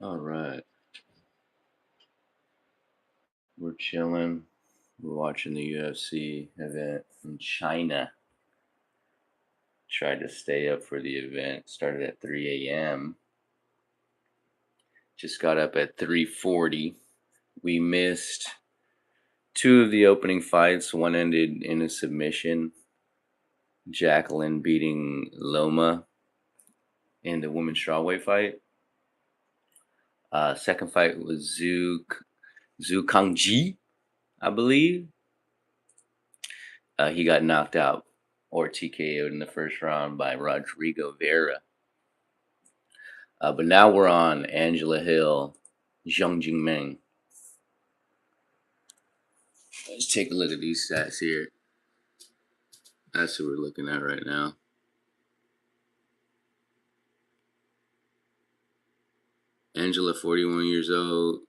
All right. We're chilling. We're watching the UFC event in China. Tried to stay up for the event. Started at 3 a.m. Just got up at 3:40. We missed two of the opening fights. One ended in a submission. Jacqueline beating Loma in the women's strawweight fight. Second fight was Zhu Kangji, I believe. He got knocked out or TKO'd in the first round by Rodrigo Vera. But now we're on Angela Hill, Zhang Jingmeng. Let's take a look at these stats here. That's what we're looking at right now. Angela, 41 years old.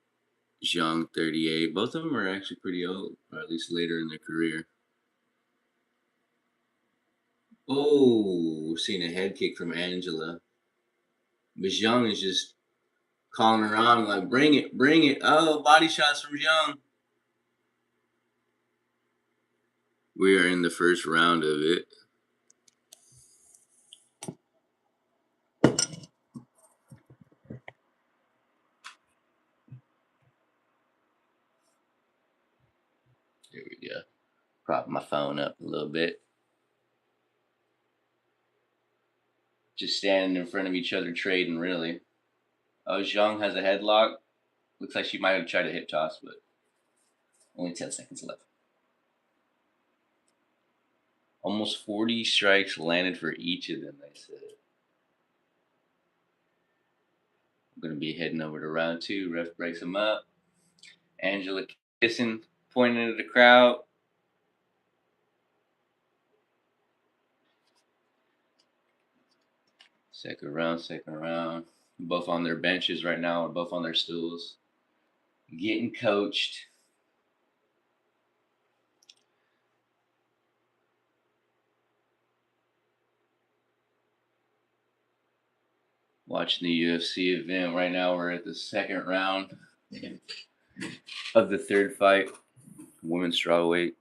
Zhang, 38. Both of them are actually pretty old, or at least later in their career. Oh, we're seeing a head kick from Angela. But Zhang is just calling her on, like, bring it, bring it. Oh, body shots from Zhang. We are in the first round of it. Here we go. Prop my phone up a little bit. Just standing in front of each other trading, really. Oh, Zhang has a headlock. Looks like she might have tried a hip toss, but only 10 seconds left. Almost 40 strikes landed for each of them, they said. I'm going to be heading over to round two. Ref breaks them up. Angela kissing, pointing at the crowd. Second round. Both on their benches right now, or both on their stools. Getting coached. Watching the UFC event right now. We're at the second round of the third fight. Women's strawweight.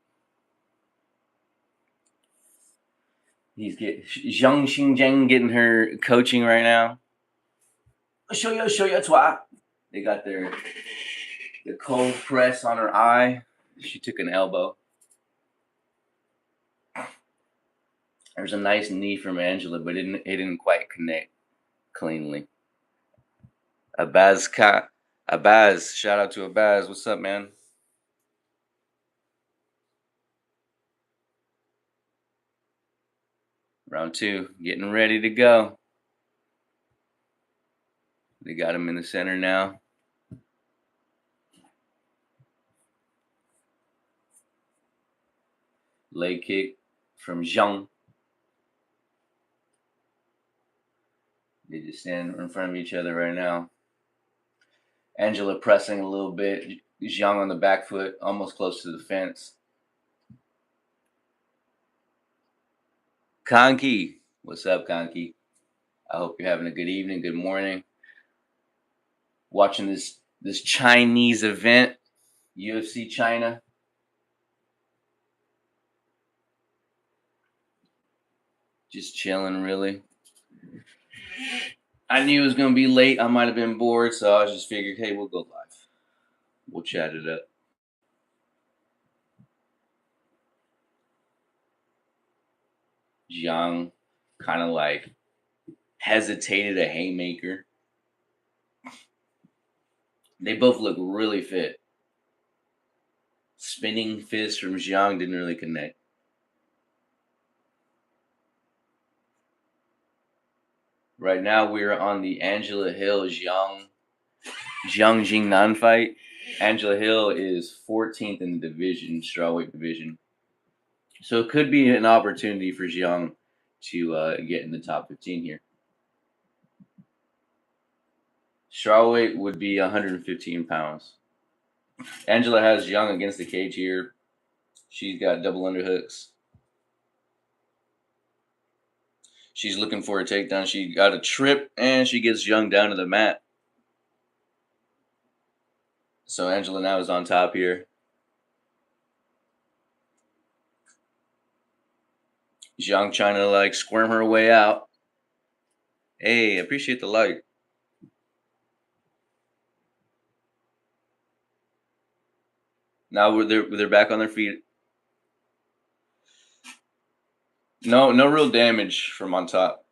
Zhang Xinjiang getting her coaching right now. Show you, twa. They got the cold press on her eye. She took an elbow. There's a nice knee from Angela, but it didn't quite connect cleanly. Abaz, shout out to Abaz. What's up, man? Round two, getting ready to go. They got him in the center now. Leg kick from Zhang. They just stand in front of each other right now. Angela pressing a little bit. Zhang on the back foot, almost close to the fence. Kanki, what's up, Kanki? I hope you're having a good evening, good morning. Watching this Chinese event, UFC China. Just chilling, really. I knew it was going to be late. I might have been bored, so I just figured, hey, we'll go live. We'll chat it up. Zhang kind of like hesitated a haymaker. They both look really fit. Spinning fist from Zhang didn't really connect. Right now, we're on the Angela Hill Zhang Jingnan fight. Angela Hill is 14th in the division, strawweight division. So it could be an opportunity for Zhang to get in the top 15 here. Strawweight would be 115 pounds. Angela has Zhang against the cage here. She's got double underhooks. She's looking for a takedown. She got a trip, and she gets Zhang down to the mat. So Angela now is on top here. Zhang trying to like squirm her way out. Hey, appreciate the like. Now they're back on their feet. No real damage from on top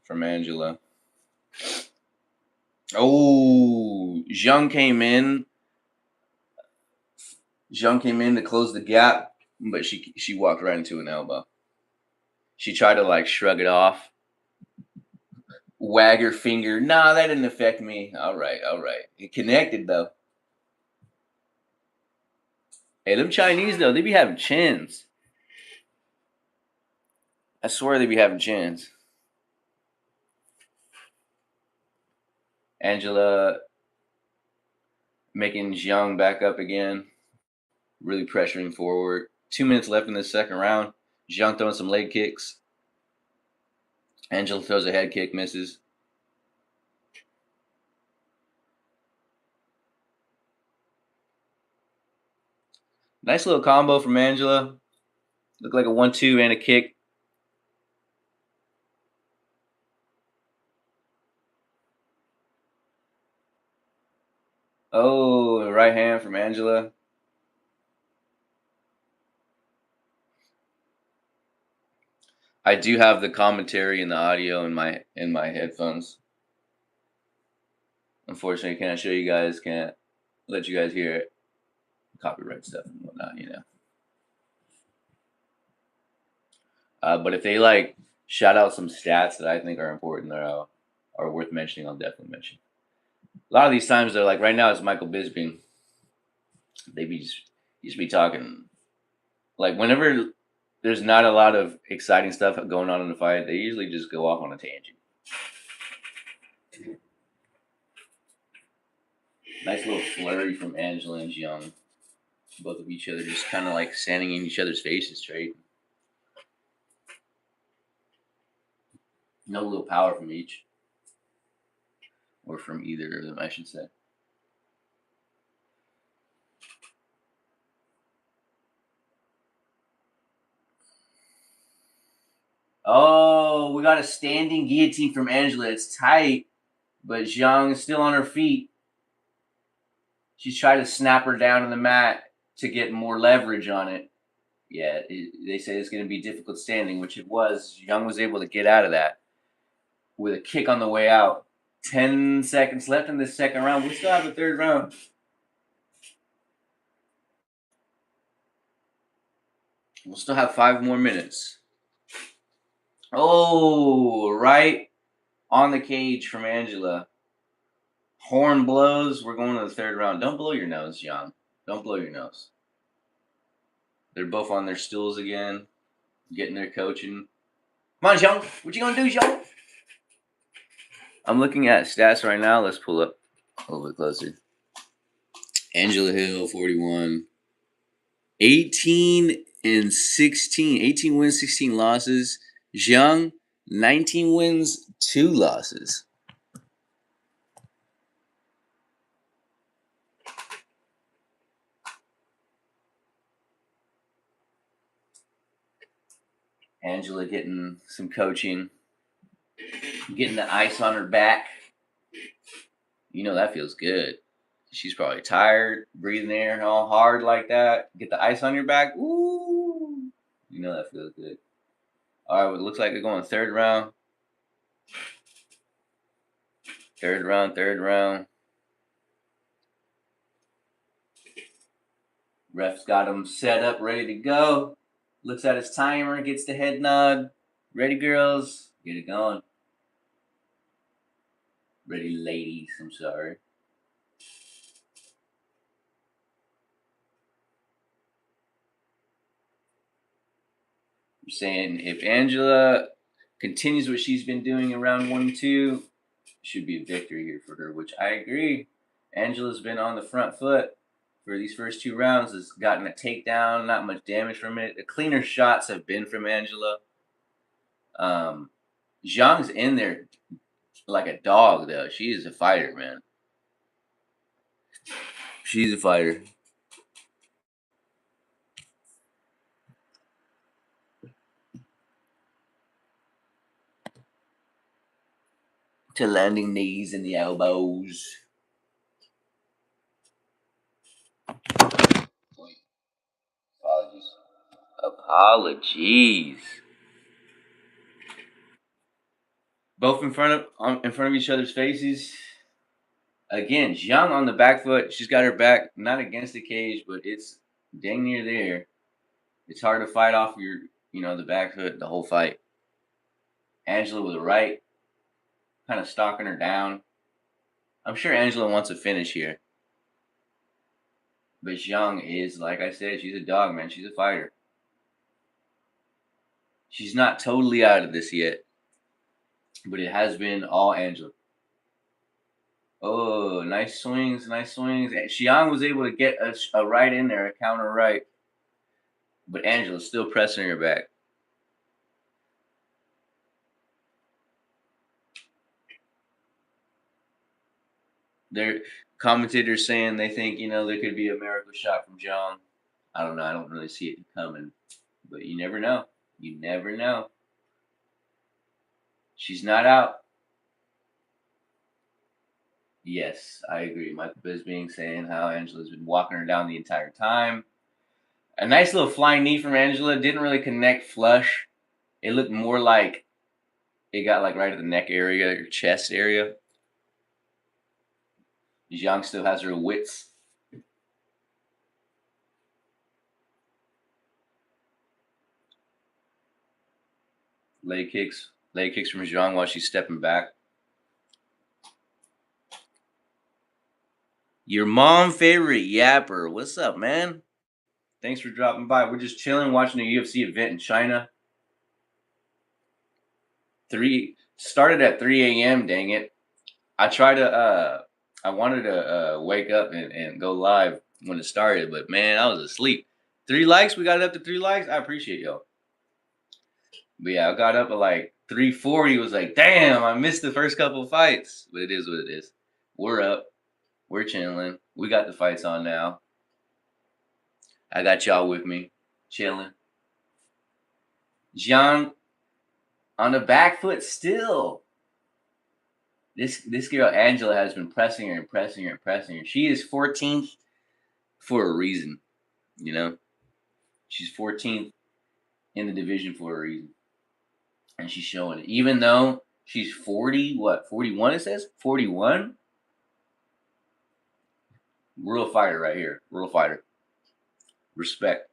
from Angela. Oh, Zhang came in. Zhang came in to close the gap, but she walked right into an elbow. She tried to like shrug it off, wag her finger. Nah, that didn't affect me. All right. It connected though. Hey, them Chinese though, they be having chins. I swear they be having chins. Angela making Zhang back up again, really pressuring forward. 2 minutes left in the second round. Zhang throwing some leg kicks. Angela throws a head kick, misses. Nice little combo from Angela. Looked like a 1-2 and a kick. Oh, right hand from Angela. I do have the commentary and the audio in my headphones. Unfortunately, can't show you guys, can't let you guys hear it. Copyright stuff and whatnot, you know. But if they like shout out some stats that I think are important or are worth mentioning, I'll definitely mention. A lot of these times they're like right now it's Michael Bisping. They be just be talking like whenever there's not a lot of exciting stuff going on in the fight, they usually just go off on a tangent. Nice little flurry from Angela and Young. Both of each other just kind of like standing in each other's faces straight. No little power from each. Or from either of them, I should say. Oh, we got a standing guillotine from Angela. It's tight, but Zhang is still on her feet. She's trying to snap her down on the mat to get more leverage on it. Yeah, they say it's going to be difficult standing, which it was. Young was able to get out of that with a kick on the way out. 10 seconds left in the second round. We still have a third round. We'll still have 5 more minutes. Oh, right on the cage from Angela. Horn blows. We're going to the third round. Don't blow your nose, Young. Don't blow your nose. They're both on their stools again, getting their coaching. Come on, Young. What you gonna do, Young? I'm looking at stats right now. Let's pull up a little bit closer. Angela Hill, 41. 18 and 16. 18 wins, 16 losses. Zhang, 19 wins, 2 losses. Angela getting some coaching, getting the ice on her back. You know that feels good. She's probably tired, breathing air all hard like that. Get the ice on your back. Ooh. You know that feels good. All right, well, it looks like we're going third round. Third round. Ref's got him set up, ready to go. Looks at his timer, gets the head nod. Ready, girls? Get it going. Ready, ladies. I'm sorry. I'm saying if Angela continues what she's been doing in round 1 and 2, should be a victory here for her, which I agree. Angela's been on the front foot for these first 2 rounds. Has gotten a takedown, not much damage from it. The cleaner shots have been from Angela. Zhang's in there like a dog, though. She is a fighter, man. She's a fighter. To landing knees and the elbows. Apologies. Apologies. Both in front of each other's faces. Again, Zhang on the back foot. She's got her back not against the cage, but it's dang near there. It's hard to fight off the back foot the whole fight. Angela with the right, kind of stalking her down. I'm sure Angela wants a finish here. But Zhang is, like I said, she's a dog, man. She's a fighter. She's not totally out of this yet. But it has been all Angela. Oh, nice swings, nice swings. Xiang was able to get a right in there, a counter right. But Angela's still pressing her back. Their commentators saying they think, there could be a miracle shot from Zhang. I don't know. I don't really see it coming. But you never know. You never know. She's not out. Yes, I agree. Michael Bisping saying how Angela's been walking her down the entire time. A nice little flying knee from Angela. Didn't really connect flush. It looked more like it got like right at the neck area, your chest area. Zhang still has her wits. Leg kicks from Zhang while she's stepping back. Your mom favorite yapper. What's up, man? Thanks for dropping by. We're just chilling, watching a UFC event in China. Started at 3 a.m. Dang it! I wanted to wake up and go live when it started, but man, I was asleep. 3 likes. We got it up to 3 likes. I appreciate y'all. But yeah, I got up at like 3:40. Was like, damn, I missed the first couple of fights. But it is what it is. We're up. We're chilling. We got the fights on now. I got y'all with me, chilling. Zhang on the back foot still. This girl Angela has been pressing her and pressing her and pressing her. She is 14th for a reason, She's 14th in the division for a reason, and she's showing it. Even though she's 41? It says 41. Real fighter right here. Real fighter. Respect.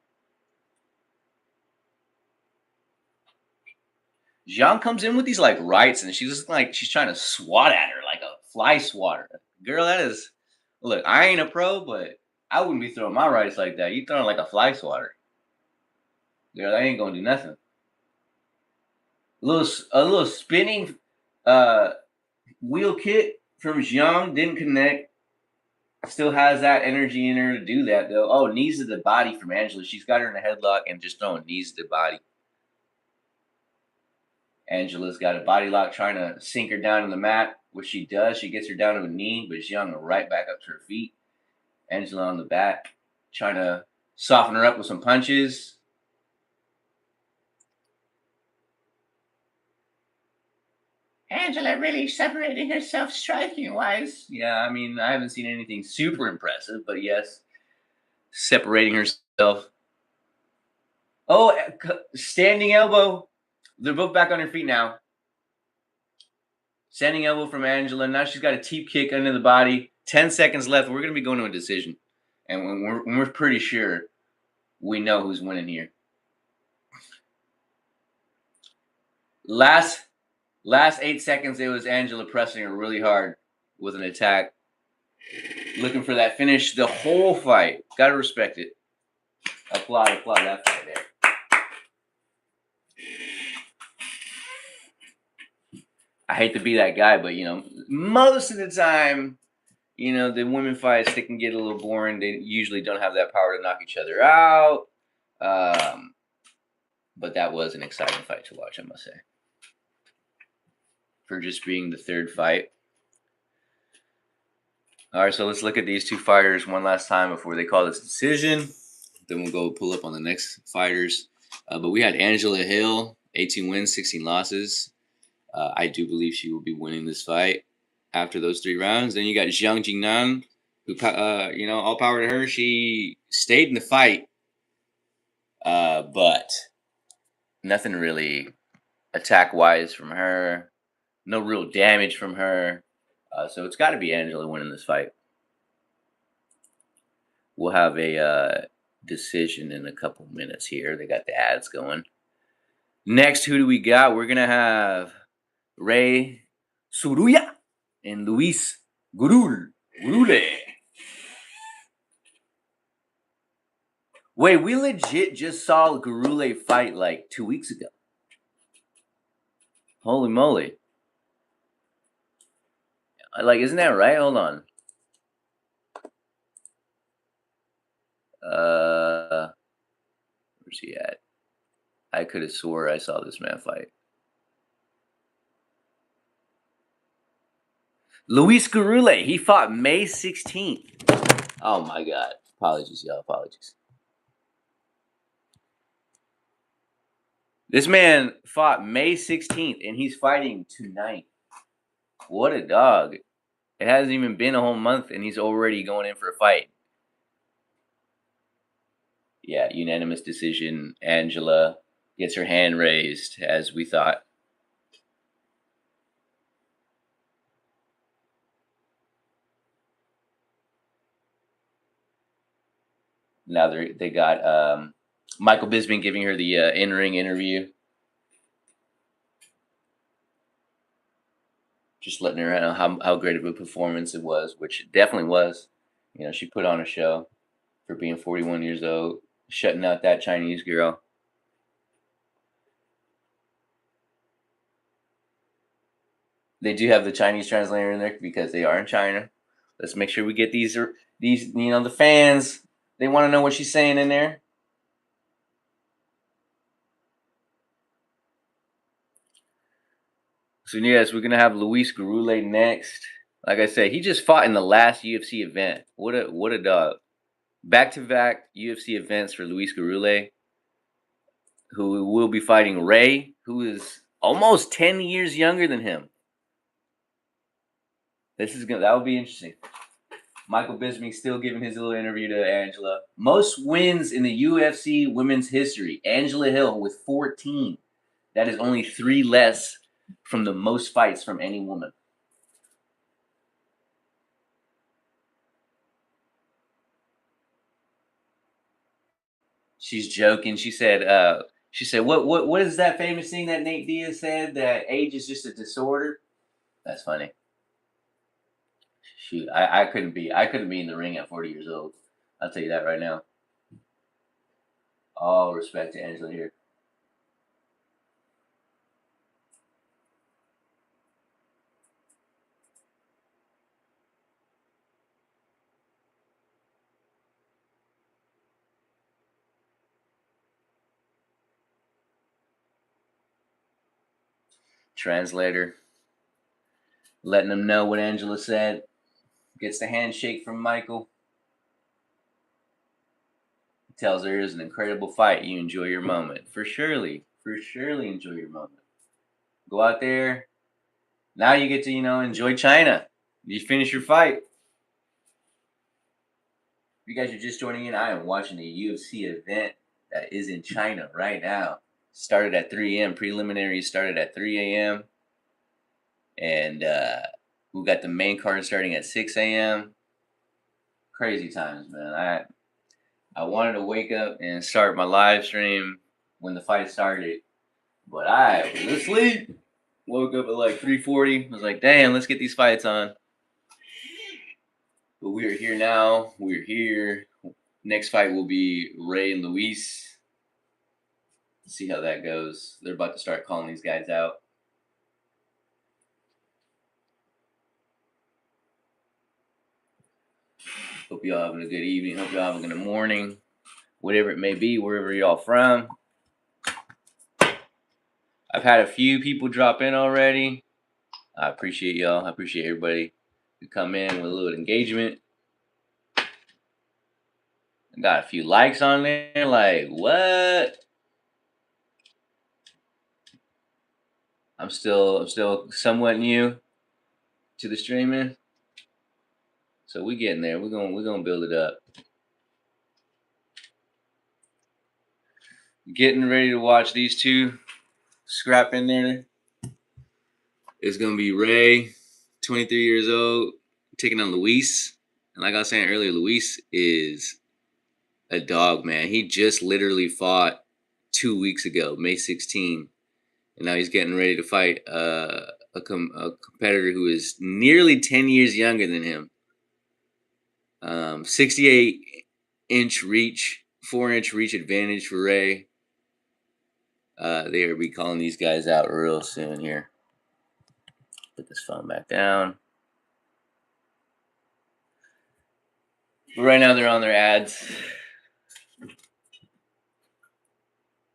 Zhang comes in with these like rights, and she's just like she's trying to swat at her like a fly swatter. Girl, that is. Look, I ain't a pro, but I wouldn't be throwing my rights like that. You throwing like a fly swatter. Girl, that ain't gonna do nothing. A little spinning wheel kick from Zhang didn't connect. Still has that energy in her to do that though. Oh, knees to the body from Angela. She's got her in a headlock and just throwing knees to the body. Angela's got a body lock trying to sink her down on the mat, which she does. She gets her down to a knee, but Zhang right back up to her feet. Angela on the back, trying to soften her up with some punches. Angela really separating herself striking wise. Yeah, I mean, I haven't seen anything super impressive, but yes, separating herself. Oh, standing elbow. They're both back on their feet now. Standing elbow from Angela. Now she's got a teep kick under the body. 10 seconds left. We're going to be going to a decision. And when we're pretty sure we know who's winning here. Last 8 seconds, it was Angela pressing her really hard with an attack. Looking for that finish the whole fight. Got to respect it. Applaud that fight there. I hate to be that guy, but most of the time, the women fights, they can get a little boring. They usually don't have that power to knock each other out. But that was an exciting fight to watch, I must say. For just being the third fight. All right, so let's look at these two fighters one last time before they call this decision. Then we'll go pull up on the next fighters. But we had Angela Hill, 18 wins, 16 losses. I do believe she will be winning this fight after those 3 rounds. Then you got Jiang Jingnan, who, all power to her. She stayed in the fight, but nothing really attack-wise from her. No real damage from her. So it's got to be Angela winning this fight. We'll have a decision in a couple minutes here. They got the ads going. Next, who do we got? We're going to have Ray Suruya and Luis Gurule. Wait, we legit just saw Gurule fight like 2 weeks ago. Holy moly. Like, isn't that right? Hold on. Where's he at? I could have swore I saw this man fight. Luis Gurule, he fought May 16th. Oh my God. Apologies, y'all. Apologies. This man fought May 16th and he's fighting tonight. What a dog. It hasn't even been a whole month and he's already going in for a fight. Yeah, unanimous decision. Angela gets her hand raised, as we thought. Now they got Michael Bisping giving her the in-ring interview. Just letting her know how great of a performance it was, which it definitely was. You know, she put on a show for being 41 years old, shutting out that Chinese girl. They do have the Chinese translator in there because they are in China. Let's make sure we get these the fans. They want to know what she's saying in there. So yes, we're gonna have Luis Gurule next. Like I said, he just fought in the last UFC event. What a dog! Back-to-back UFC events for Luis Gurule, who will be fighting Ray, who is almost 10 years younger than him. That will be interesting. Michael Bisping still giving his little interview to Angela. Most wins in the UFC women's history. Angela Hill with 14. That is only 3 less from the most fights from any woman. She's joking. She said, what is that famous thing that Nate Diaz said? That age is just a disorder? That's funny. Shoot, I couldn't be in the ring at 40 years old. I'll tell you that right now. All respect to Angela here. Translator. Letting them know what Angela said. Gets the handshake from Michael. Tells her it was an incredible fight. You enjoy your moment. For surely enjoy your moment. Go out there. Now you get to, enjoy China. You finish your fight. If you guys are just joining in, I am watching a UFC event that is in China right now. Started at 3 a.m. Preliminaries started at 3 a.m. And we got the main card starting at 6 a.m. Crazy times, man. I wanted to wake up and start my live stream when the fight started, but I was asleep. Woke up at like 3:40. I was like, damn, let's get these fights on. But we are here now. We're here. Next fight will be Ray and Luis. See how that goes. They're about to start calling these guys out. Hope y'all having a good evening. Hope y'all having a good morning. Whatever it may be, wherever y'all from. I've had a few people drop in already. I appreciate y'all. I appreciate everybody You come in with a little engagement. I got a few likes on there. Like, what? I'm still somewhat new to the streaming. So we getting there. We're gonna build it up. Getting ready to watch these two scrap in there. It's gonna be Ray, 23 years old, taking on Luis. And like I was saying earlier, Luis is a dog, man. He just literally fought 2 weeks ago, May 16, and now he's getting ready to fight a competitor who is nearly 10 years younger than him. 68-inch reach, 4-inch reach advantage for Ray. They will be calling these guys out real soon here. Put this phone back down. But right now they're on their ads.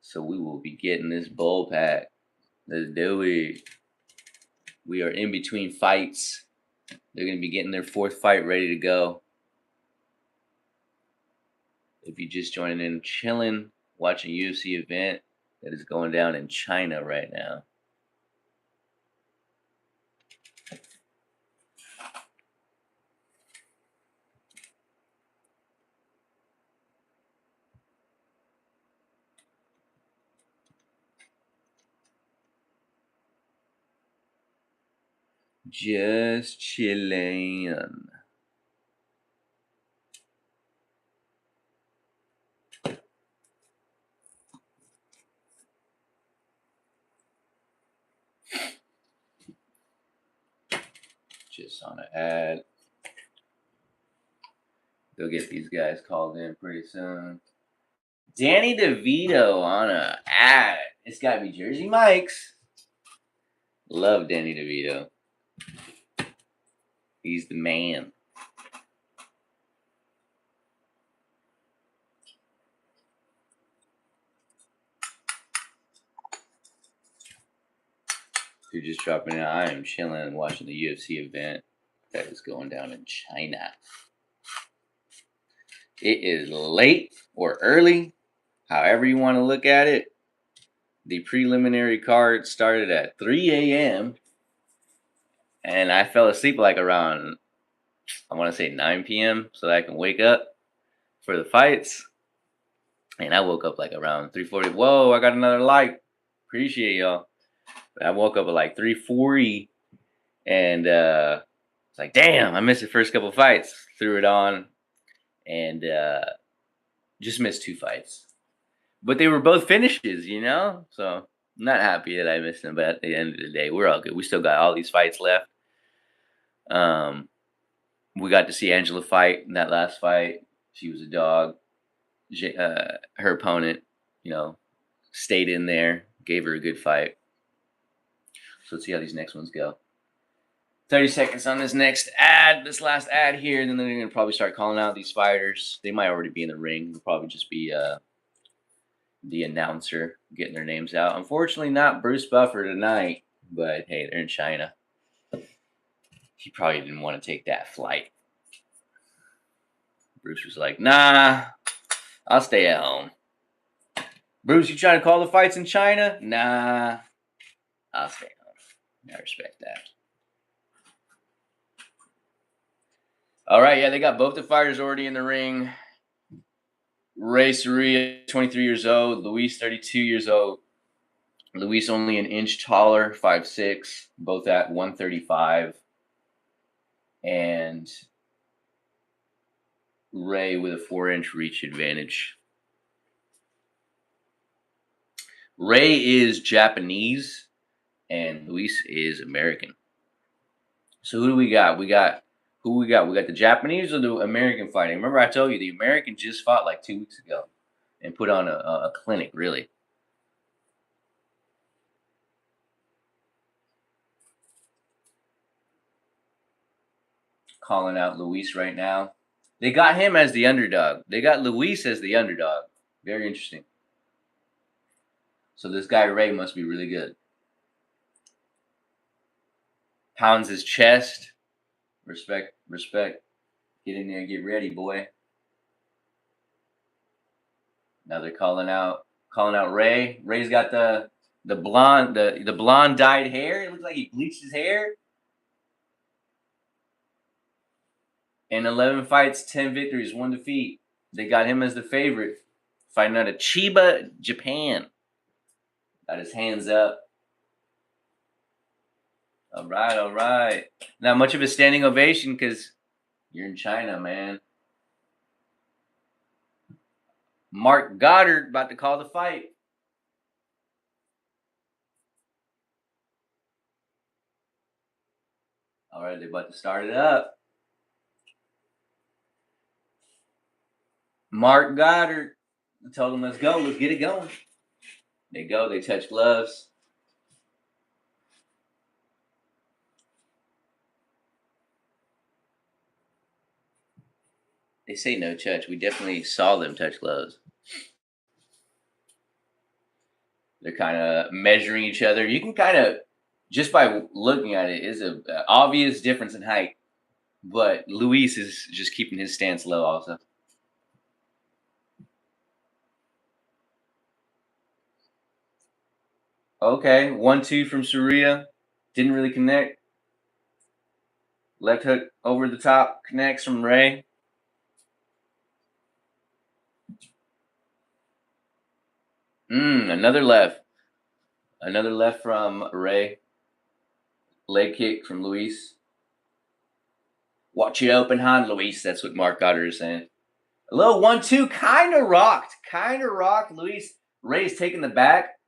So we will be getting this bull pack. Let's do it. We are in between fights. They're going to be getting their fourth fight ready to go. If you just joining in, chilling, watching a UFC event that is going down in China right now. Just chilling. Just on an ad. They'll get these guys called in pretty soon. Danny DeVito on a ad. It's got to be Jersey Mike's. Love Danny DeVito. He's the man. If you're just dropping in, I am chilling and watching the UFC event that is going down in China. It is late or early, however you want to look at it. The preliminary card started at 3 a.m. and I fell asleep like around, I want to say 9 p.m. so that I can wake up for the fights. And I woke up like around 3:40. Whoa, I got another like. Appreciate y'all. But I woke up at like 3:40 and it's like, damn, I missed the first couple fights. Threw it on and just missed 2 fights. But they were both finishes, you know? So I'm not happy that I missed them. But at the end of the day, we're all good. We still got all these fights left. We got to see Angela fight in that last fight. She was a dog. Her opponent, you know, stayed in there, gave her a good fight. So let's see how these next ones go. 30 seconds on this next ad, this last ad here, and then they're going to probably start calling out these fighters. They might already be in the ring. They'll probably just be the announcer getting their names out. Unfortunately, not Bruce Buffer tonight, but hey, they're in China. He probably didn't want to take that flight. Bruce was like, nah, I'll stay at home. Bruce, you trying to call the fights in China? Nah, I'll stay home. I respect that. All right, yeah, they got both the fighters already in the ring. Ray Soria, 23 years old. Luis, 32 years old. Luis only an inch taller, 5'6", both at 135. And Ray with a 4-inch reach advantage. Ray is Japanese, and Luis is American. So who do we got? We got the Japanese or the American fighting? Remember I told you the American just fought like 2 weeks ago and put on a clinic, really. Calling out Luis right now. They got him as the underdog. They got Luis as the underdog. Very interesting. So this guy Ray must be really good. Pounds his chest. Respect, respect. Get in there and get ready, boy. Now they're calling out Ray. Ray's got the blonde dyed hair. It looks like he bleached his hair. In 11 fights, 10 victories, 1 defeat. They got him as the favorite. Fighting out of Chiba, Japan. Got his hands up. All right, all right. Not much of a standing ovation because you're in China, man. Mark Goddard about to call the fight. All right, they're about to start it up. Mark Goddard. I told him, let's go. Let's get it going. They go. They touch gloves. They say no touch. We definitely saw them touch gloves. They're kind of measuring each other. You can kind of, just by looking at it, is a obvious difference in height. But Luis is just keeping his stance low also. Okay, 1-2 from Surya. Didn't really connect. Left hook over the top connects from Ray. Another left. Another left from Ray. Leg kick from Luis. Watch your open hand, Luis. That's what Mark Goddard is saying. A little 1-2, kind of rocked. Luis. Ray's taking the back.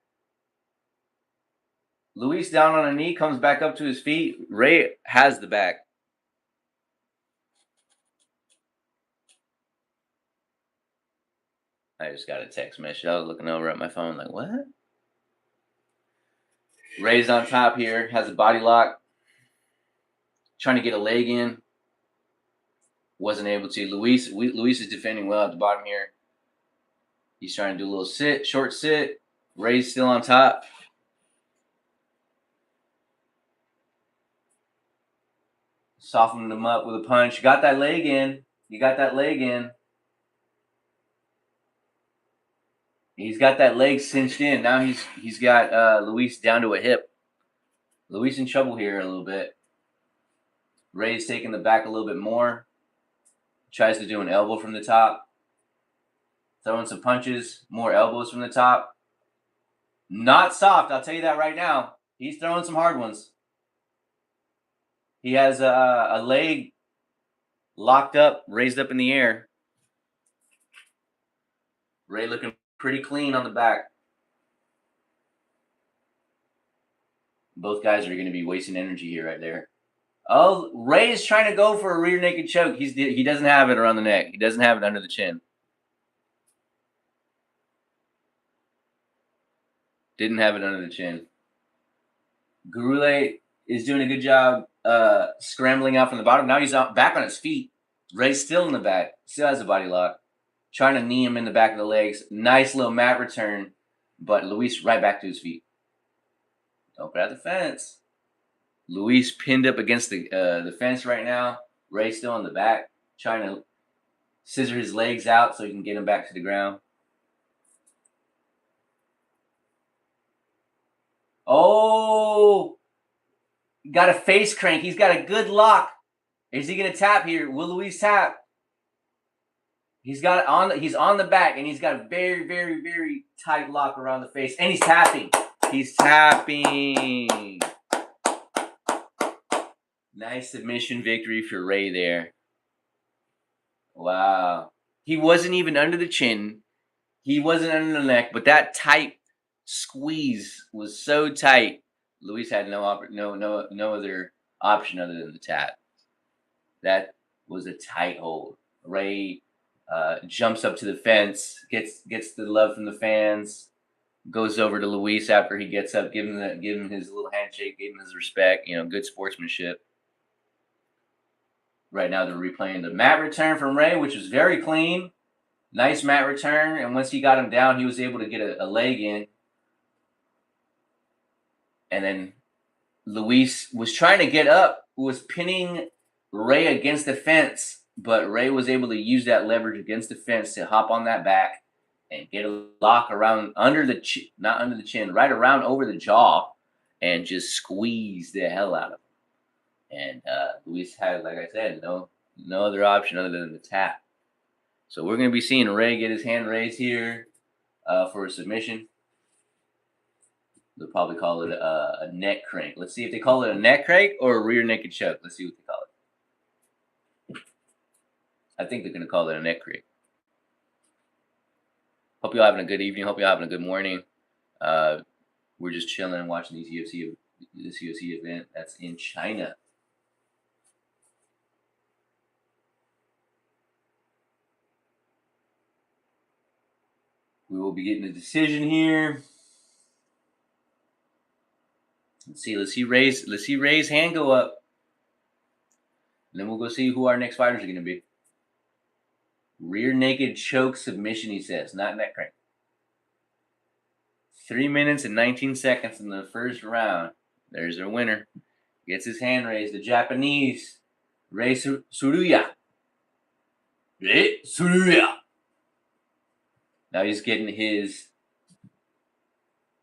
Luis down on a knee, comes back up to his feet. Ray has the back. I just got a text message. I was looking over at my phone like, what? Ray's on top here, has a body lock. Trying to get a leg in. Wasn't able to. Luis is defending well at the bottom here. He's trying to do a little sit, short sit. Ray's still on top. Softening him up with a punch. Got that leg in. You got that leg in. He's got that leg cinched in. Now he's got Luis down to a hip. Luis in trouble here a little bit. Ray's taking the back a little bit more. Tries to do an elbow from the top. Throwing some punches. More elbows from the top. Not soft, I'll tell you that right now. He's throwing some hard ones. He has a leg locked up, raised up in the air. Ray looking pretty clean on the back. Both guys are going to be wasting energy here right there. Oh, Ray is trying to go for a rear naked choke. He doesn't have it around the neck. He doesn't have it under the chin. Didn't have it under the chin. Gurule is doing a good job scrambling out from the bottom. Now he's back on his feet. Ray's still in the back. Still has a body lock. Trying to knee him in the back of the legs. Nice little mat return. But Luis right back to his feet. Don't grab the fence. Luis pinned up against the fence right now. Ray still in the back. Trying to scissor his legs out so he can get him back to the ground. Oh! Got a face crank. He's got a good lock. Is he going to tap here? Will Luis tap? He's got it on. He's on the back, and he's got a very, very, very tight lock around the face, and he's tapping. He's tapping. Nice submission victory for Ray there. Wow. He wasn't even under the chin. He wasn't under the neck, but that tight squeeze was so tight. Luis had no other option other than the tap. That was a tight hold. Ray jumps up to the fence, gets the love from the fans, goes over to Luis after he gets up, give him his little handshake, give him his respect. Good sportsmanship. Right now they're replaying the mat return from Ray, which was very clean. Nice mat return, and once he got him down, he was able to get a leg in. And then Luis was trying to get up, was pinning Ray against the fence, but Ray was able to use that leverage against the fence to hop on that back and get a lock around under the not under the chin, right around over the jaw, and just squeeze the hell out of him. And Luis had, like I said, no other option other than the tap. So we're going to be seeing Ray get his hand raised here for a submission. They'll probably call it a neck crank. Let's see if they call it a neck crank or a rear naked choke. Let's see what they call it. I think they're going to call it a neck crank. Hope y'all having a good evening. Hope y'all having a good morning. We're just chilling and watching this UFC event that's in China. We will be getting a decision here. Let's see Ray's hand go up. And then we'll go see who our next fighters are going to be. Rear naked choke submission, he says, not neck crank. 3 minutes and 19 seconds in the first round. There's our winner. Gets his hand raised. The Japanese, Rei Tsuruya. Rei Tsuruya. Now he's getting his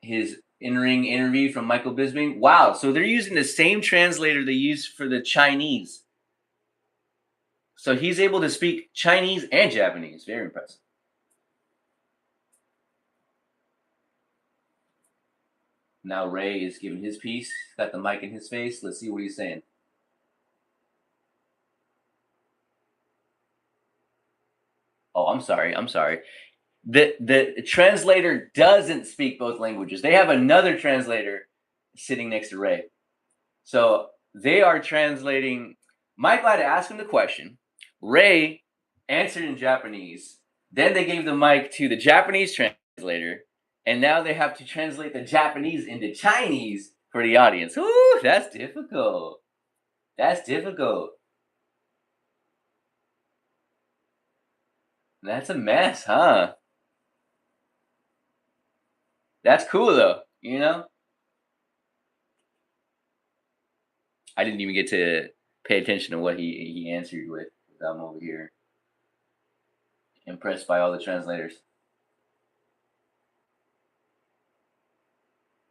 in-ring interview from Michael Bisping. Wow, so they're using the same translator they use for the Chinese. So he's able to speak Chinese and Japanese. Very impressive. Now Ray is giving his piece. He's got the mic in his face. Let's see what he's saying. Oh, I'm sorry. The translator doesn't speak both languages. They have another translator sitting next to Ray. So they are translating. Mike had to ask him the question. Ray answered in Japanese. Then they gave the mic to the Japanese translator. And now they have to translate the Japanese into Chinese for the audience. Ooh, that's difficult. That's difficult. That's a mess, huh? That's cool though, you know? I didn't even get to pay attention to what he answered with. I'm over here impressed by all the translators.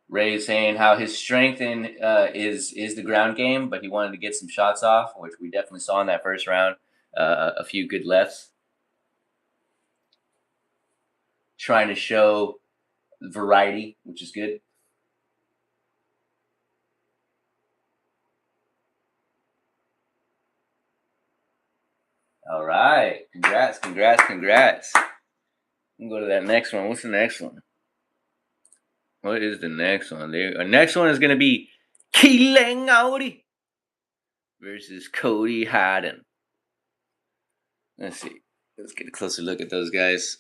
Ray is saying how his strength is the ground game, but he wanted to get some shots off, which we definitely saw in that first round. A few good lefts, trying to show variety, which is good. All right, congrats. We can go to that next one. What's the next one? What is the next one? Our next one is going to be Keelan Audi versus Cody Haddon. Let's see. Let's get a closer look at those guys.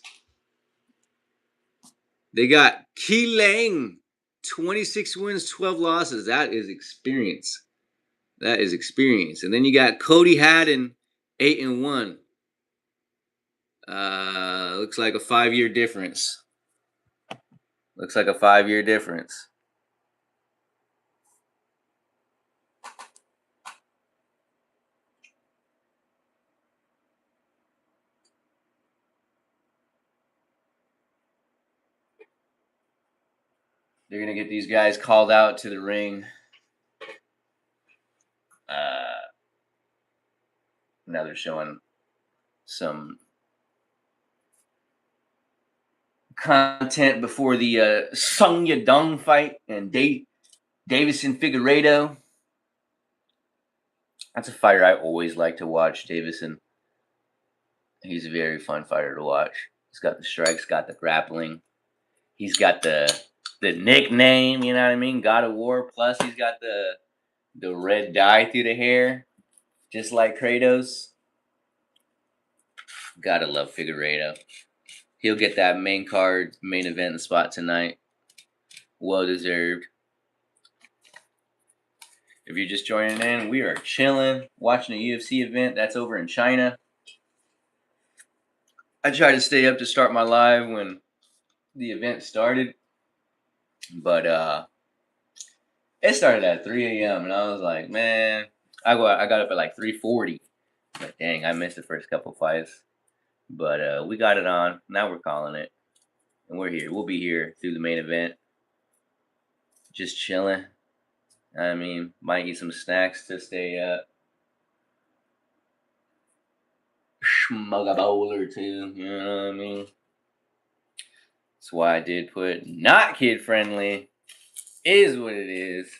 They got Keelan, 26 wins, 12 losses. That is experience. And then you got Cody Haddon, 8-1. Looks like a 5-year difference. They're going to get these guys called out to the ring. Now they're showing some content before the Sung Yadong fight and Davison Figueiredo. That's a fighter I always like to watch, Davison. He's a very fun fighter to watch. He's got the strikes, got the grappling. He's got the nickname, you know what I mean? God of War. Plus, he's got the red dye through the hair, just like Kratos. Gotta love Figueiredo. He'll get that main event spot tonight. Well deserved. If you're just joining in, we are chilling, watching a UFC event that's over in China. I tried to stay up to start my live when the event started, but it started at 3 a.m. and I was like, man, I got up at like 3:40. Like, dang, I missed the first couple fights, but we got it on. Now we're calling it, and we're here. We'll be here through the main event, just chilling. I mean, might eat some snacks to stay up. Smug a bowl or two. You know what I mean? That's why I did put not kid friendly. Is what it is.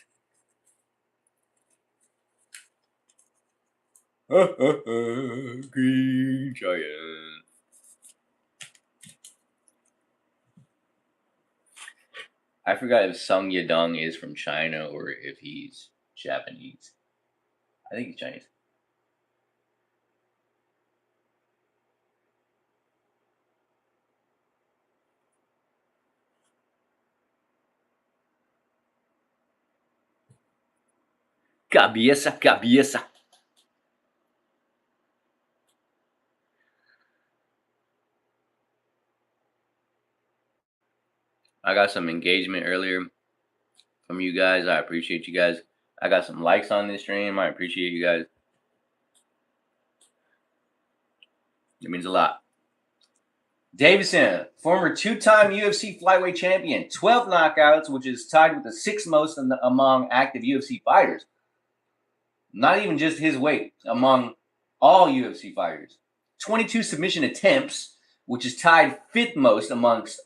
Green giant. I forgot if Sung Yadong is from China or if he's Japanese. I think he's Chinese. Cabeça, cabeça. I got some engagement earlier from you guys. I appreciate you guys. I got some likes on this stream. I appreciate you guys. It means a lot. Davison, former two-time UFC flyweight champion, 12 knockouts, which is tied with the sixth most among active UFC fighters. Not even just his weight, among all UFC fighters. 22 submission attempts, which is tied fifth most amongst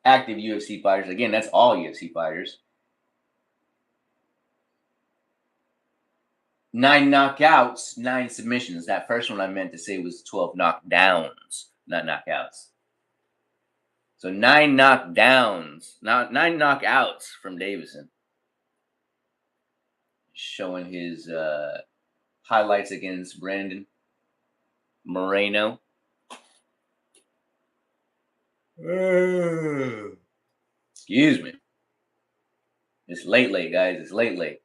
active UFC fighters. Again, that's all UFC fighters. 9 knockouts, 9 submissions. That first one I meant to say was 12 knockdowns, not knockouts. So 9 knockdowns, 9 knockouts from Davison. Showing his highlights against Brandon Moreno. Excuse me. It's late, guys. It's late.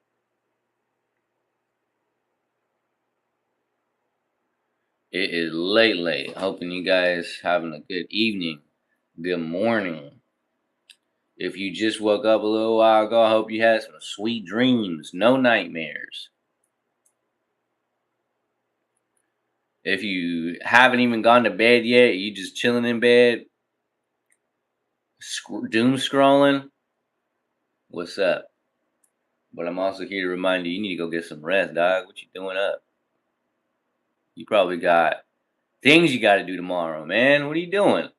It is late. Hoping you guys having a good evening, good morning. If you just woke up a little while ago, I hope you had some sweet dreams, no nightmares. If you haven't even gone to bed yet, you just chilling in bed, doom scrolling, what's up? But I'm also here to remind you, you need to go get some rest, dog. What you doing up? You probably got things you got to do tomorrow, man. What are you doing?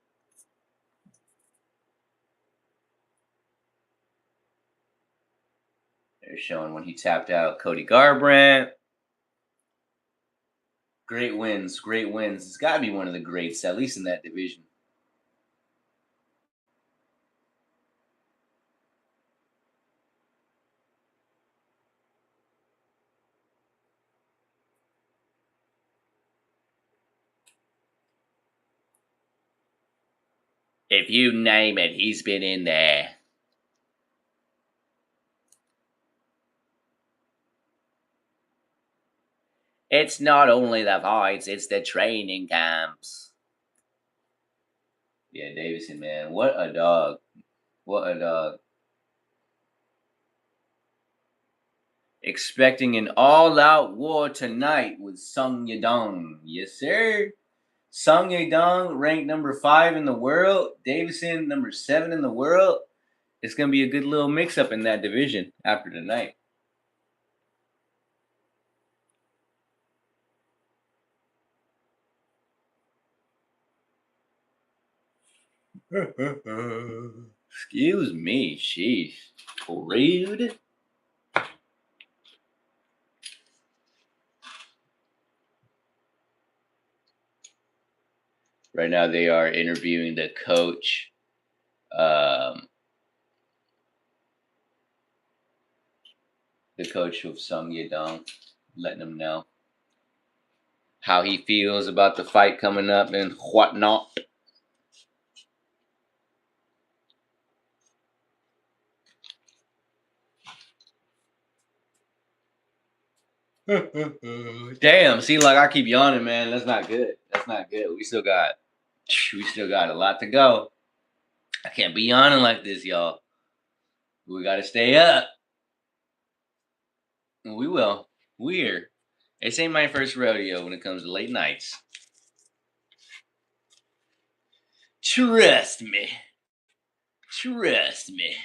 They're showing when he tapped out Cody Garbrandt. Great wins. It's got to be one of the greats, at least in that division. If you name it, he's been in there. It's not only the fights, it's the training camps. Yeah, Davison, man. What a dog. Expecting an all-out war tonight with Sung Yadong. Yes, sir. Sung Yadong, ranked number 5 in the world. Davison, number 7 in the world. It's going to be a good little mix-up in that division after tonight. Excuse me. Sheesh. Rude. Right now they are interviewing the coach. The coach of Sung Yadong, letting him know how he feels about the fight coming up and whatnot. Damn, see, like I keep yawning, man. That's not good. We still got a lot to go. I can't be yawning like this, y'all. We gotta stay up. We will. Weird. This ain't my first rodeo when it comes to late nights. Trust me. Trust me.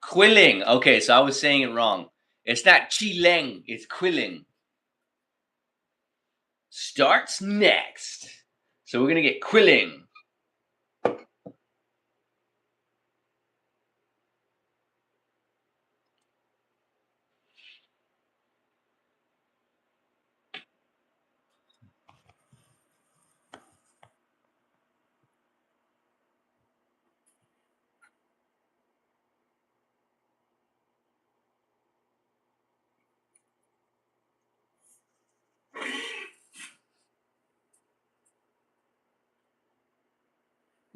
Quilling. Okay, so I was saying it wrong. It's not Chileng, it's Quilling. Starts next. So we're going to get Quilling.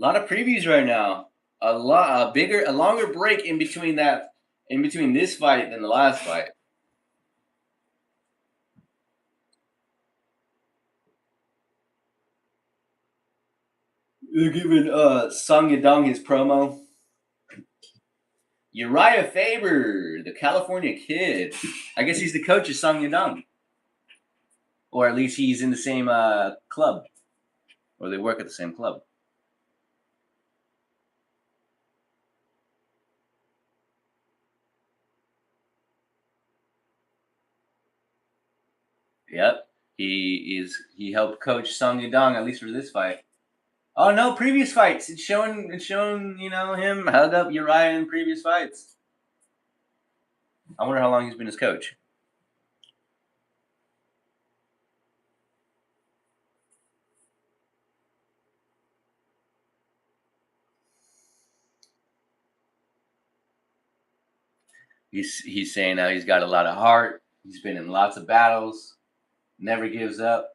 A lot of previews right now. A longer break in between this fight than the last fight. They're giving Sung Yadong his promo. Uriah Faber, the California kid. I guess he's the coach of Sung Yadong. Or at least he's in the same club. Or they work at the same club. Yep. He helped coach Sung Yadong, at least for this fight. Oh no, previous fights. It's showing him held up Uriah in previous fights. I wonder how long he's been his coach. He's saying now he's got a lot of heart. He's been in lots of battles. Never gives up.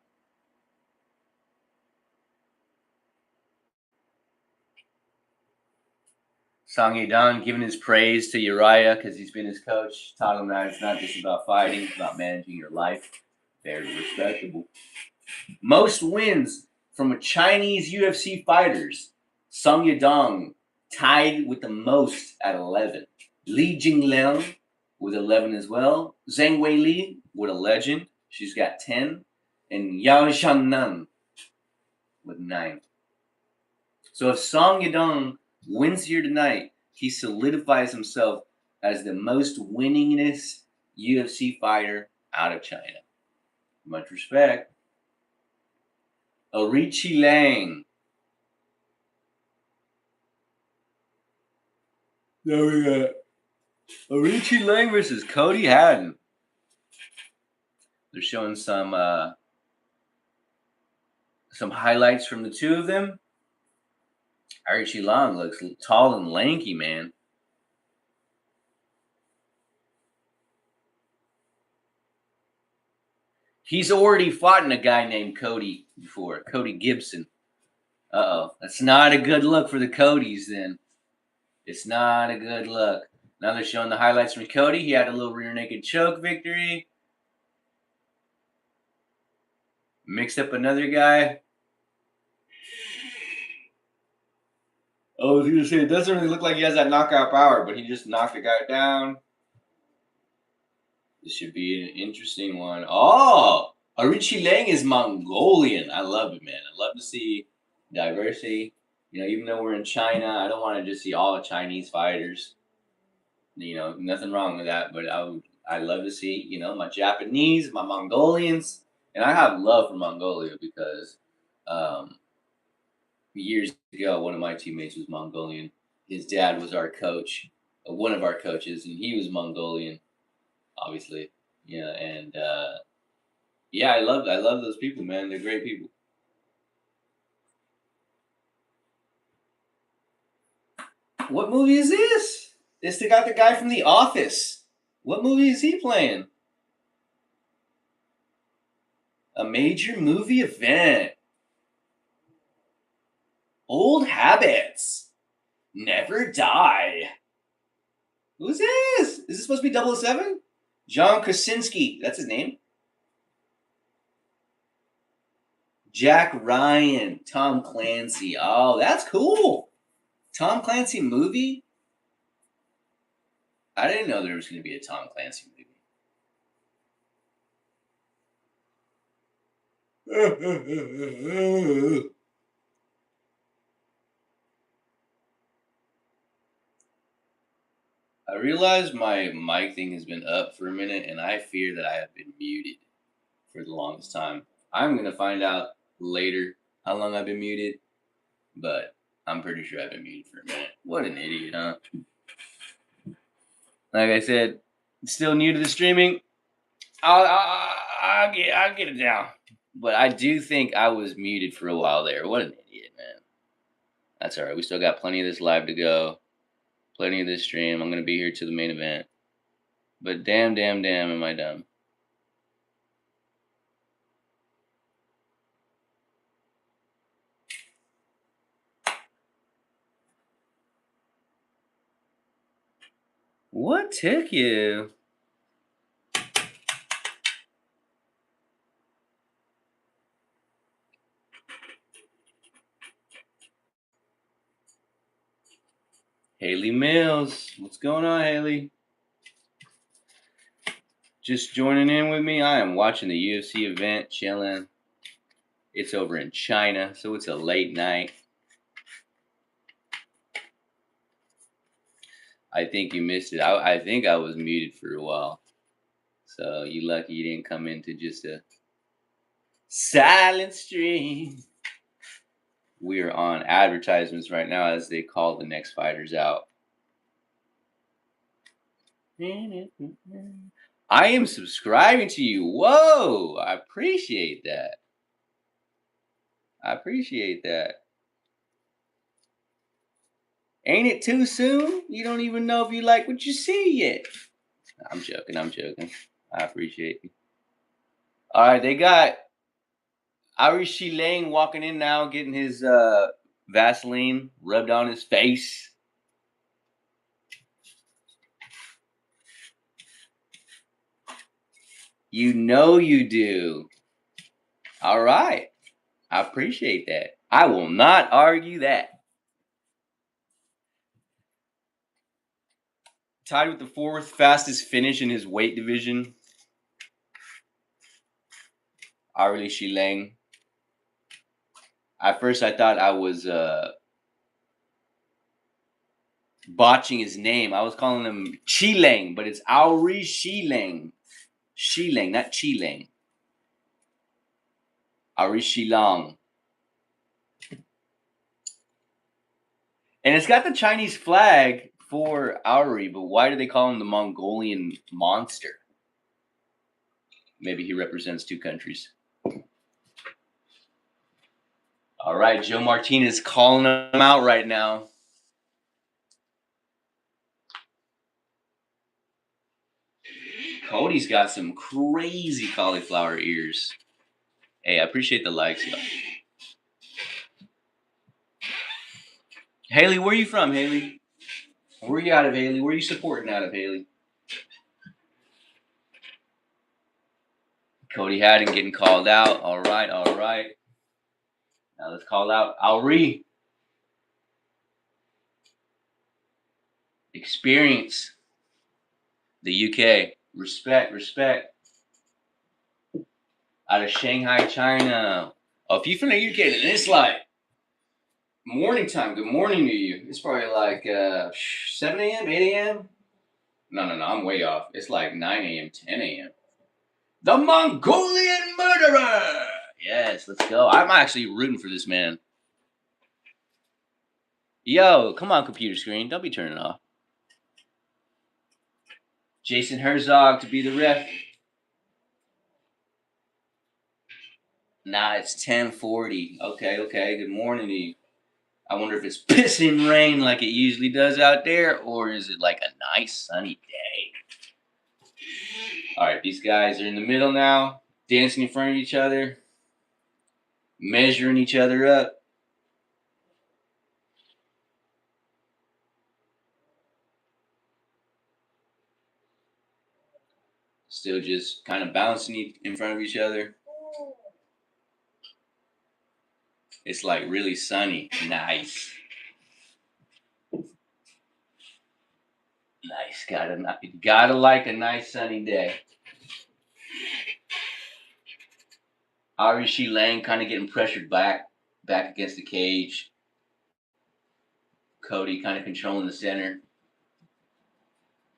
Song Yadong giving his praise to Uriah because he's been his coach. Taught him that it's not just about fighting, it's about managing your life. Very respectable. Most wins from Chinese UFC fighters. Song Yadong tied with the most at 11. Li Jingliang with 11 as well. Zhang Weili with a legend. She's got 10. And Yao Shannan with 9. So if Song Yadong wins here tonight, he solidifies himself as the most winningest UFC fighter out of China. Much respect. Arichi Lang. There we go. Arichi Lang versus Cody Haddon. They're showing some highlights from the two of them. Arichi Lang looks tall and lanky, man. He's already fought a guy named Cody before, Cody Gibson. Uh-oh. That's not a good look for the Codys then. It's not a good look. Now they're showing the highlights from Cody. He had a little rear naked choke victory. Mixed up another guy. I was going to say, it doesn't really look like he has that knockout power, but he just knocked a guy down. This should be an interesting one. Oh! Arichi Lang is Mongolian. I love it, man. I love to see diversity. Even though we're in China, I don't want to just see all Chinese fighters. Nothing wrong with that, but I love to see, my Japanese, my Mongolians. And I have love for Mongolia because years ago, one of my teammates was Mongolian. His dad was our coach, one of our coaches, and he was Mongolian, obviously. And I love those people, man. They're great people. What movie is this? It's got the guy from The Office. What movie is he playing? A major movie event. Old habits. Never die. Who's this? Is this supposed to be 007? John Krasinski. That's his name. Jack Ryan. Tom Clancy. Oh, that's cool. Tom Clancy movie? I didn't know there was going to be a Tom Clancy movie. I realize my mic thing has been up for a minute, and I fear that I have been muted for the longest time. I'm going to find out later how long I've been muted, but I'm pretty sure I've been muted for a minute. What an idiot, huh? Like I said, still new to the streaming. I'll get it down. But I do think I was muted for a while there. What an idiot, man. That's all right. We still got plenty of this live to go. Plenty of this stream. I'm going to be here to the main event. But damn, am I dumb. What took you? Haley Mills. What's going on, Haley? Just joining in with me. I am watching the UFC event, chilling. It's over in China, so it's a late night. I think you missed it. I think I was muted for a while. So you lucky you didn't come into just a silent stream. We are on advertisements right now as they call the next fighters out. I am subscribing to you. Whoa, I appreciate that. I appreciate that. Ain't it too soon? You don't even know if you like what you see yet. I'm joking. I appreciate you. All right, they got Arishi Lane walking in now, getting his Vaseline rubbed on his face. You know you do. All right. I appreciate that. I will not argue that. Tied with the fourth fastest finish in his weight division. Arishi Lane. At first, I thought I was botching his name. I was calling him Chilang, but it's Auri Shilang. Shilang, not Chilang. Auri Shilang. And it's got the Chinese flag for Auri, but why do they call him the Mongolian monster? Maybe he represents two countries. All right, Joe Martinez calling him out right now. Cody's got some crazy cauliflower ears. Hey, I appreciate the likes, y'all. Haley, where you from, Haley? Where you out of, Haley? Where you supporting out of, Haley? Cody Haddon getting called out. All right. Now let's call out Auri. Experience. The UK. Respect. Out of Shanghai, China. Oh, if you from the UK, then it's like morning time. Good morning to you. It's probably like 7 a.m., 8 a.m. No, I'm way off. It's like 9 a.m., 10 a.m. The Mongolian murderer. Yes, let's go. I'm actually rooting for this man. Yo, come on, computer screen. Don't be turning off. Jason Herzog to be the ref. Nah, it's 10:40. Okay. Good morning to you. I wonder if it's pissing rain like it usually does out there, or is it like a nice sunny day? All right, these guys are in the middle now, dancing in front of each other, measuring each other up. Still just kind of bouncing in front of each other. It's like really sunny. Nice. Nice. Gotta like a nice sunny day. Arishi Lang kind of getting pressured back against the cage. Cody kind of controlling the center.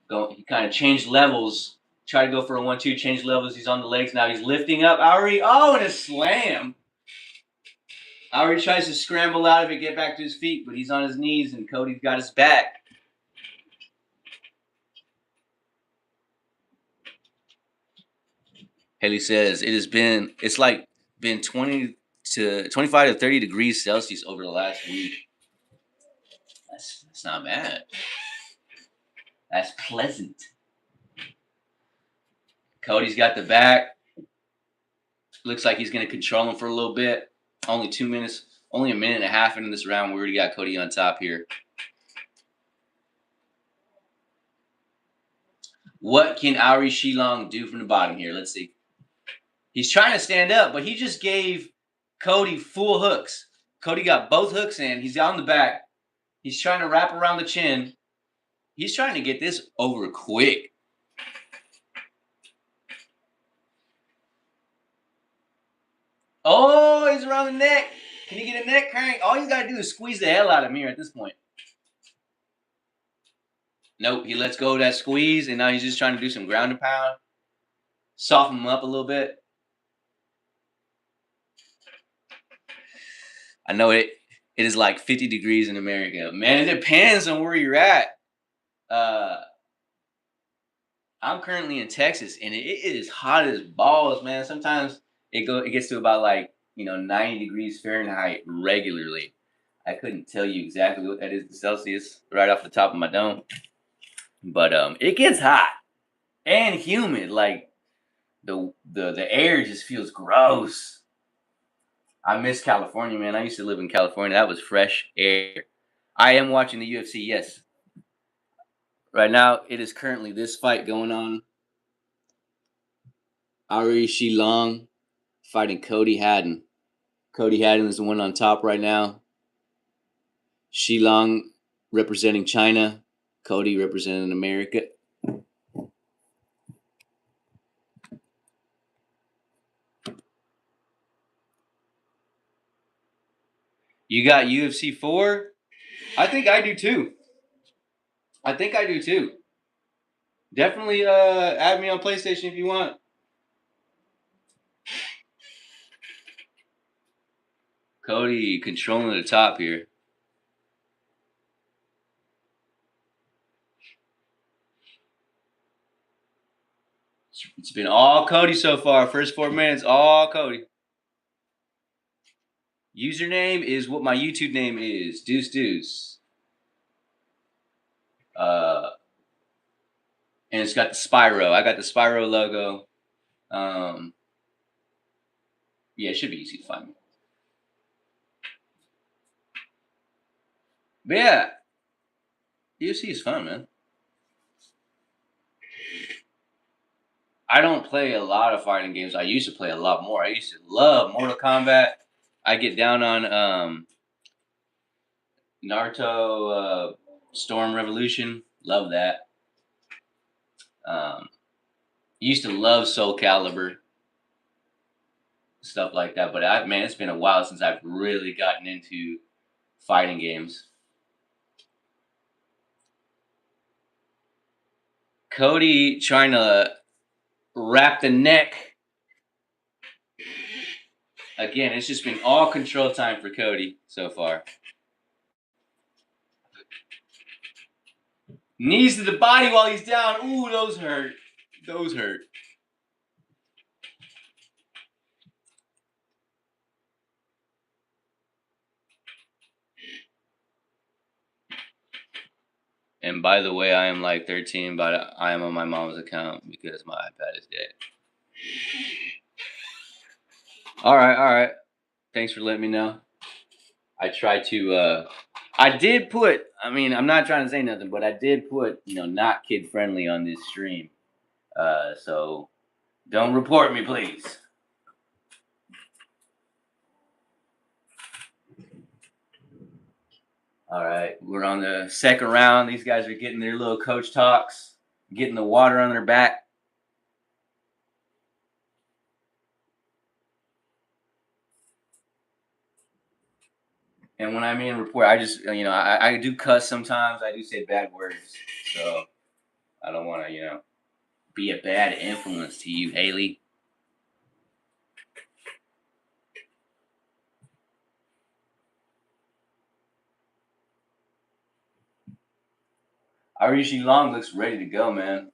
He kind of changed levels. Tried to go for a 1-2, changed levels. He's on the legs now. He's lifting up. Ari, and a slam. Ari tries to scramble out of it, get back to his feet, but he's on his knees, and Cody's got his back. Haley says it's like been 20 to 25 to 30 degrees Celsius over the last week. That's not bad. That's pleasant. Cody's got the back. Looks like he's going to control him for a little bit. Only 2 minutes, only a minute and a half into this round. We already got Cody on top here. What can Arishi Long do from the bottom here? Let's see. He's trying to stand up, but he just gave Cody full hooks. Cody got both hooks in. He's on the back. He's trying to wrap around the chin. He's trying to get this over quick. Oh, he's around the neck. Can he get a neck crank? All he's got to do is squeeze the hell out of Mir at this point. Nope, he lets go of that squeeze, and now he's just trying to do some ground and pound. Soften him up a little bit. I know it is like 50 degrees in America. Man, it depends on where you're at. I'm currently in Texas, and it is hot as balls, man. Sometimes it gets to about 90 degrees Fahrenheit regularly. I couldn't tell you exactly what that is in Celsius right off the top of my dome. But it gets hot and humid. Like the air just feels gross. I miss California, man. I used to live in California. That was fresh air. I am watching the UFC, yes. Right now, it is currently this fight going on. Arishi Long fighting Cody Haddon. Cody Haddon is the one on top right now. Shilong representing China. Cody representing America. You got UFC 4? I think I do too. Definitely add me on PlayStation if you want. Cody controlling the top here. It's been all Cody so far. First 4 minutes, all Cody. Username is what my YouTube name is, Deuce Deuce. And it's got the Spyro. I got the Spyro logo. Yeah, it should be easy to find me. But yeah, UFC is fun, man. I don't play a lot of fighting games. I used to play a lot more. I used to love Mortal Kombat. I get down on Naruto Storm Revolution. Love that. Used to love Soul Calibur. Stuff like that. But it's been a while since I've really gotten into fighting games. Cody trying to wrap the neck. Again, it's just been all control time for Cody so far. Knees to the body while he's down. Ooh, those hurt. Those hurt. And by the way, I am like 13, but I am on my mom's account because my iPad is dead. All right. Thanks for letting me know. I tried to. I did put. I'm not trying to say nothing, but I did put not kid friendly on this stream. So don't report me, please. All right, we're on the second round. These guys are getting their little coach talks, getting the water on their back. And when I mean report, I just, I do cuss sometimes. I do say bad words. So I don't want to, be a bad influence to you, Haley. Arishi Long looks ready to go, man.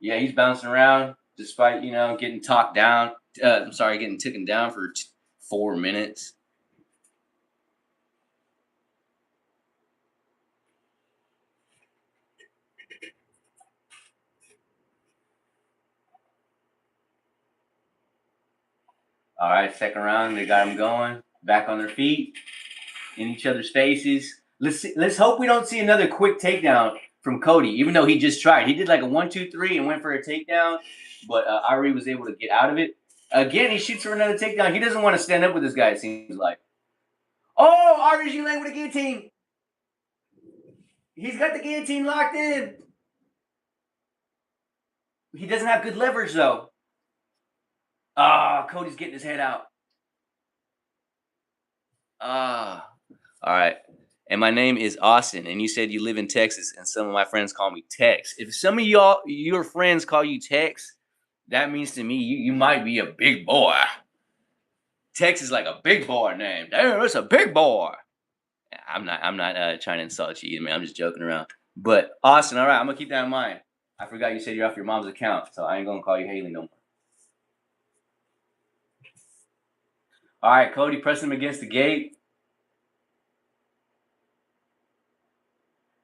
Yeah, he's bouncing around despite, getting talked down. I'm sorry, getting taken down for 4 minutes. All right, second round, they got him going. Back on their feet, in each other's faces. Let's hope we don't see another quick takedown from Cody, even though he just tried. He did like a 1-2-3 and went for a takedown, but Ari was able to get out of it. Again, he shoots for another takedown. He doesn't want to stand up with this guy, it seems like. Oh, Ari Gillet with a guillotine. He's got the guillotine locked in. He doesn't have good leverage, though. Ah, Cody's getting his head out. Ah. All right. And my name is Austin, and you said you live in Texas, and some of my friends call me Tex. If some of your friends call you Tex, that means to me you might be a big boy. Tex is like a big boy name. Damn, it's a big boy. I'm not trying to insult you either, man. I'm just joking around. But Austin, all right, I'm gonna keep that in mind. I forgot you said you're off your mom's account, so I ain't gonna call you Haley no more. All right, Cody, pressing him against the gate.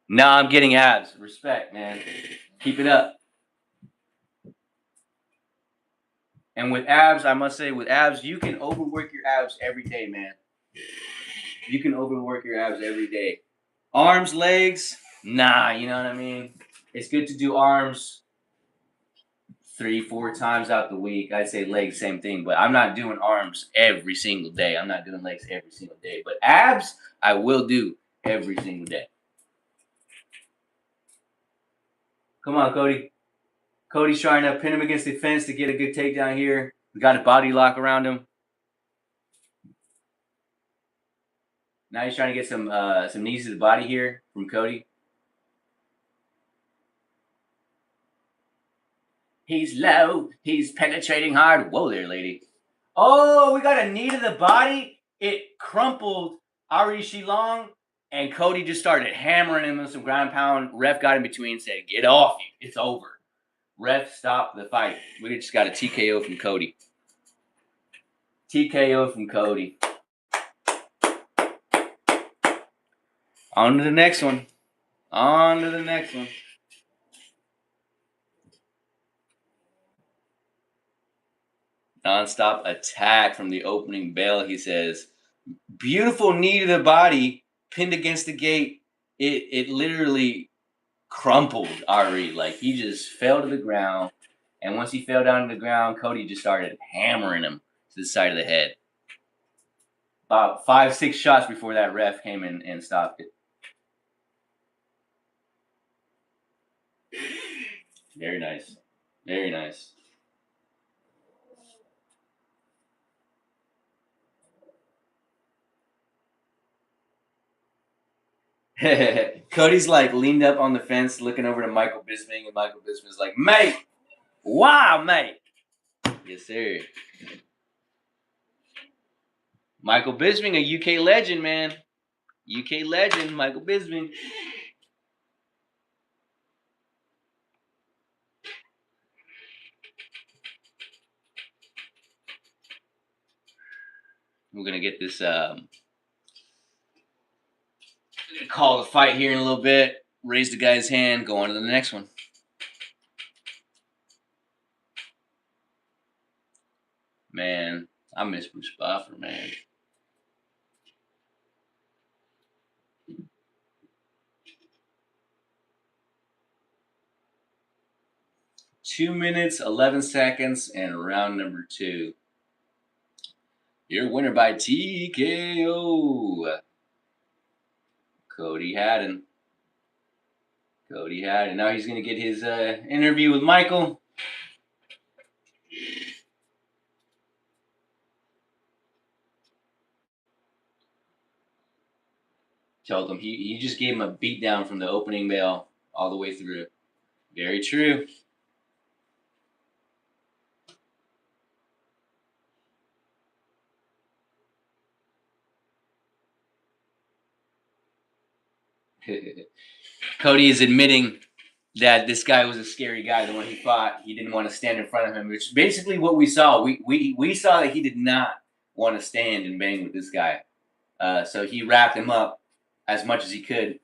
No, I'm getting abs. Respect, man. Keep it up. And with abs, I must say, with abs, you can overwork your abs every day, man. You can overwork your abs every day. Arms, legs, nah, you know what I mean? It's good to do arms 3, 4 times out the week. I'd say legs, same thing, but I'm not doing arms every single day. I'm not doing legs every single day. But abs, I will do every single day. Come on, Cody. Cody's trying to pin him against the fence to get a good takedown here. We got a body lock around him. Now he's trying to get some knees to the body here from Cody. He's low. He's penetrating hard. Whoa there, lady. Oh, we got a knee to the body. It crumpled Ari Long, and Cody just started hammering him with some ground pound. Ref got in between and said, "Get off you. It's over." Ref stopped the fight. We just got a TKO from Cody. TKO from Cody. On to the next one. On to the next one. Non-stop attack from the opening bell, he says. Beautiful knee to the body, pinned against the gate. It literally crumpled Ari. Like, he just fell to the ground. And once he fell down to the ground, Cody just started hammering him to the side of the head. About 5, 6 shots before that ref came in and stopped it. Very nice. Very nice. Cody's like leaned up on the fence looking over to Michael Bisping, and Michael Bisping's like, "Mate, wow, mate." Yes, sir. Michael Bisping, a UK legend, man. UK legend, Michael Bisping. We're gonna get this call the fight here in a little bit. Raise the guy's hand. Go on to the next one. Man, I miss Bruce Buffer, man. Two minutes, 11 seconds, and round number 2. Your winner by TKO. Cody Haddon. Now he's going to get his interview with Michael. Told him he just gave him a beat down from the opening bell all the way through. Very true. Cody is admitting that this guy was a scary guy. The one he fought, he didn't want to stand in front of him, which is basically what we saw. We saw that he did not want to stand and bang with this guy. So he wrapped him up as much as he could.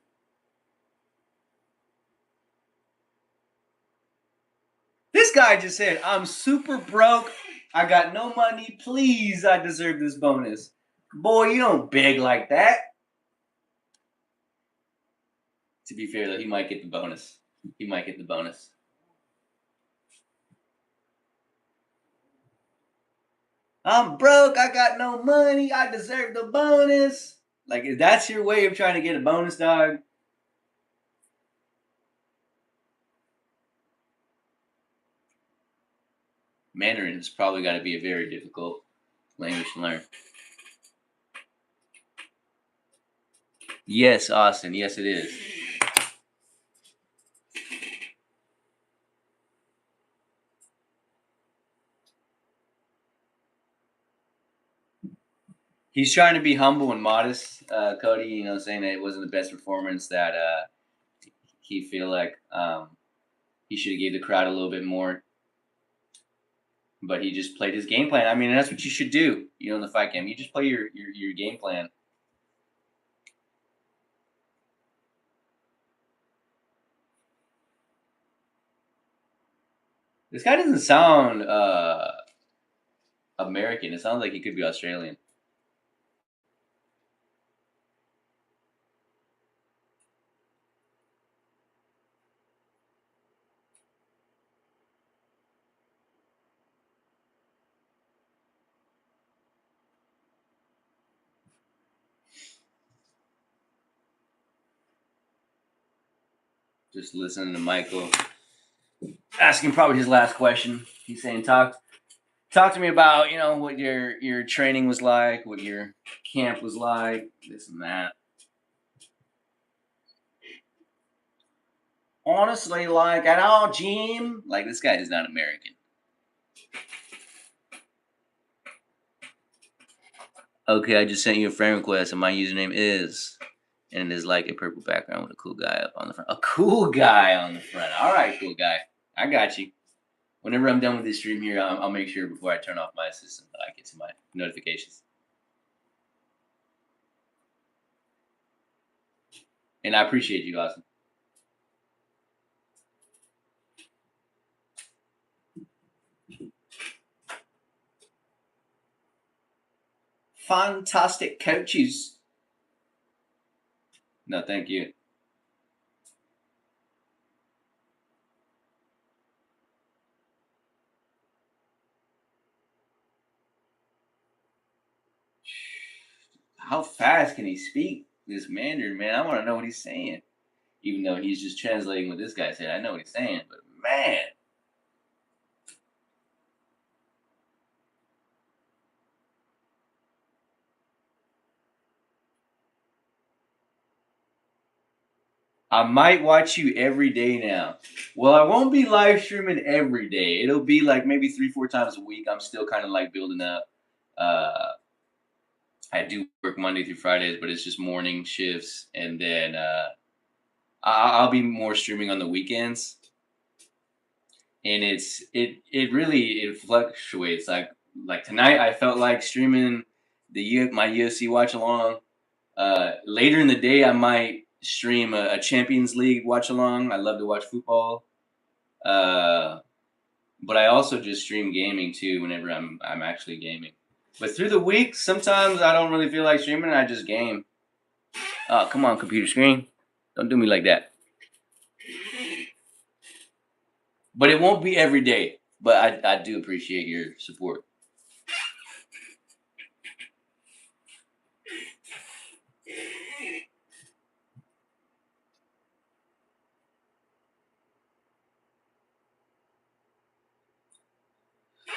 This guy just said, "I'm super broke. I got no money. Please, I deserve this bonus." Boy, you don't beg like that. To be fair, though, he might get the bonus. I'm broke. I got no money. I deserve the bonus. Like, if that's your way of trying to get a bonus, dog. Mandarin has probably got to be a very difficult language to learn. Yes, Austin. Yes, it is. He's trying to be humble and modest, Cody. Saying that it wasn't the best performance. That he feel like he should have gave the crowd a little bit more. But he just played his game plan. I mean, that's what you should do. In the fight game, you just play your game plan. This guy doesn't sound American. It sounds like he could be Australian. Just listening to Michael asking probably his last question. He's saying, talk to me about what your training was like, what your camp was like, this and that. Honestly, like at our gym, like this guy is not American. Okay, I just sent you a friend request, and my username is, and it is like a purple background with a cool guy up on the front. A cool guy on the front. All right, cool guy. I got you. Whenever I'm done with this stream here, I'll make sure before I turn off my assistant that I get to my notifications. And I appreciate you, Austin. Fantastic coaches. No, thank you. How fast can he speak this Mandarin, man? I want to know what he's saying. Even though he's just translating what this guy said. I know what he's saying, but man. I might watch you every day now. Well, I won't be live streaming every day. It'll be like maybe 3-4 times a week. I'm still kind of like building up. I do work Monday through Fridays, but it's just morning shifts, and then I'll be more streaming on the weekends. And it really fluctuates. Like tonight, I felt like streaming my UFC watch along. Later in the day, I might stream a Champions League watch along. I love to watch football. But I also just stream gaming too whenever I'm actually gaming. But through the week, sometimes I don't really feel like streaming. I just game. Oh, come on, computer screen. Don't do me like that. But it won't be every day. But I do appreciate your support.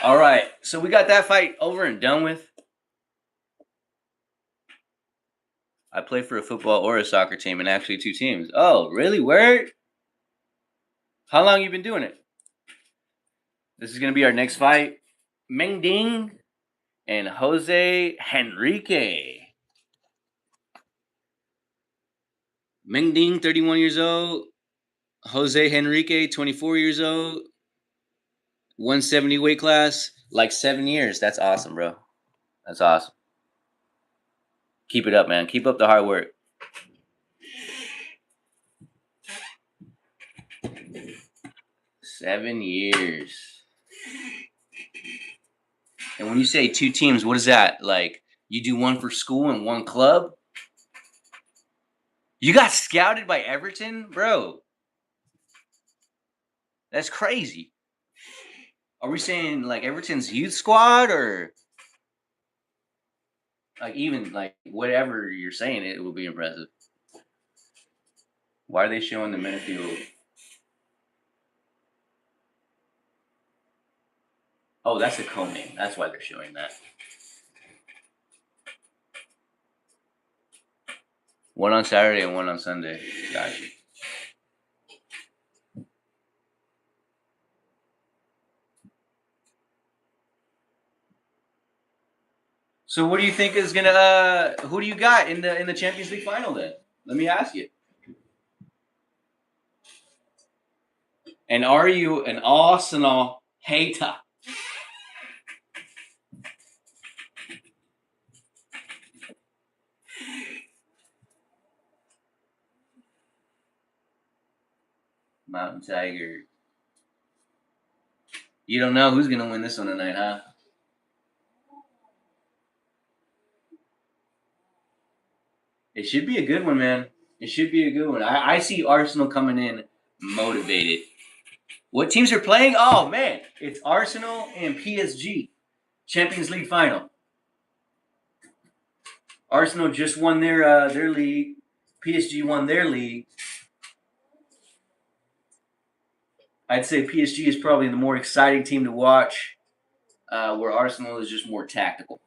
All right, so we got that fight over and done with. I play for a football or a soccer team, and actually 2 teams. Oh, really? Where? How long you been doing it? This is gonna be our next fight. Meng Ding and Jose Henrique. Meng Ding, 31 years old. Jose Henrique, 24 years old. 170 weight class. Like 7 years. That's awesome, bro. That's awesome. Keep it up, man. Keep up the hard work. 7 years. And when you say 2 teams, what is that? Like, you do one for school and one club? You got scouted by Everton? Bro, that's crazy. Are we saying like Everton's youth squad or like even like whatever you're saying, it will be impressive. Why are they showing the Minifield? Oh, that's the co-name. That's why they're showing that. One on Saturday and one on Sunday. Gotcha. So what do you think is gonna who do you got in the Champions League final then? Let me ask you. And are you an Arsenal hater? Mountain Tiger. You don't know who's gonna win this one tonight, huh? It should be a good one, man. It should be a good one. I see Arsenal coming in motivated. What teams are playing? Oh man, it's Arsenal and PSG. Champions League final. Arsenal just won their league. PSG won their league. I'd say PSG is probably the more exciting team to watch, where Arsenal is just more tactical.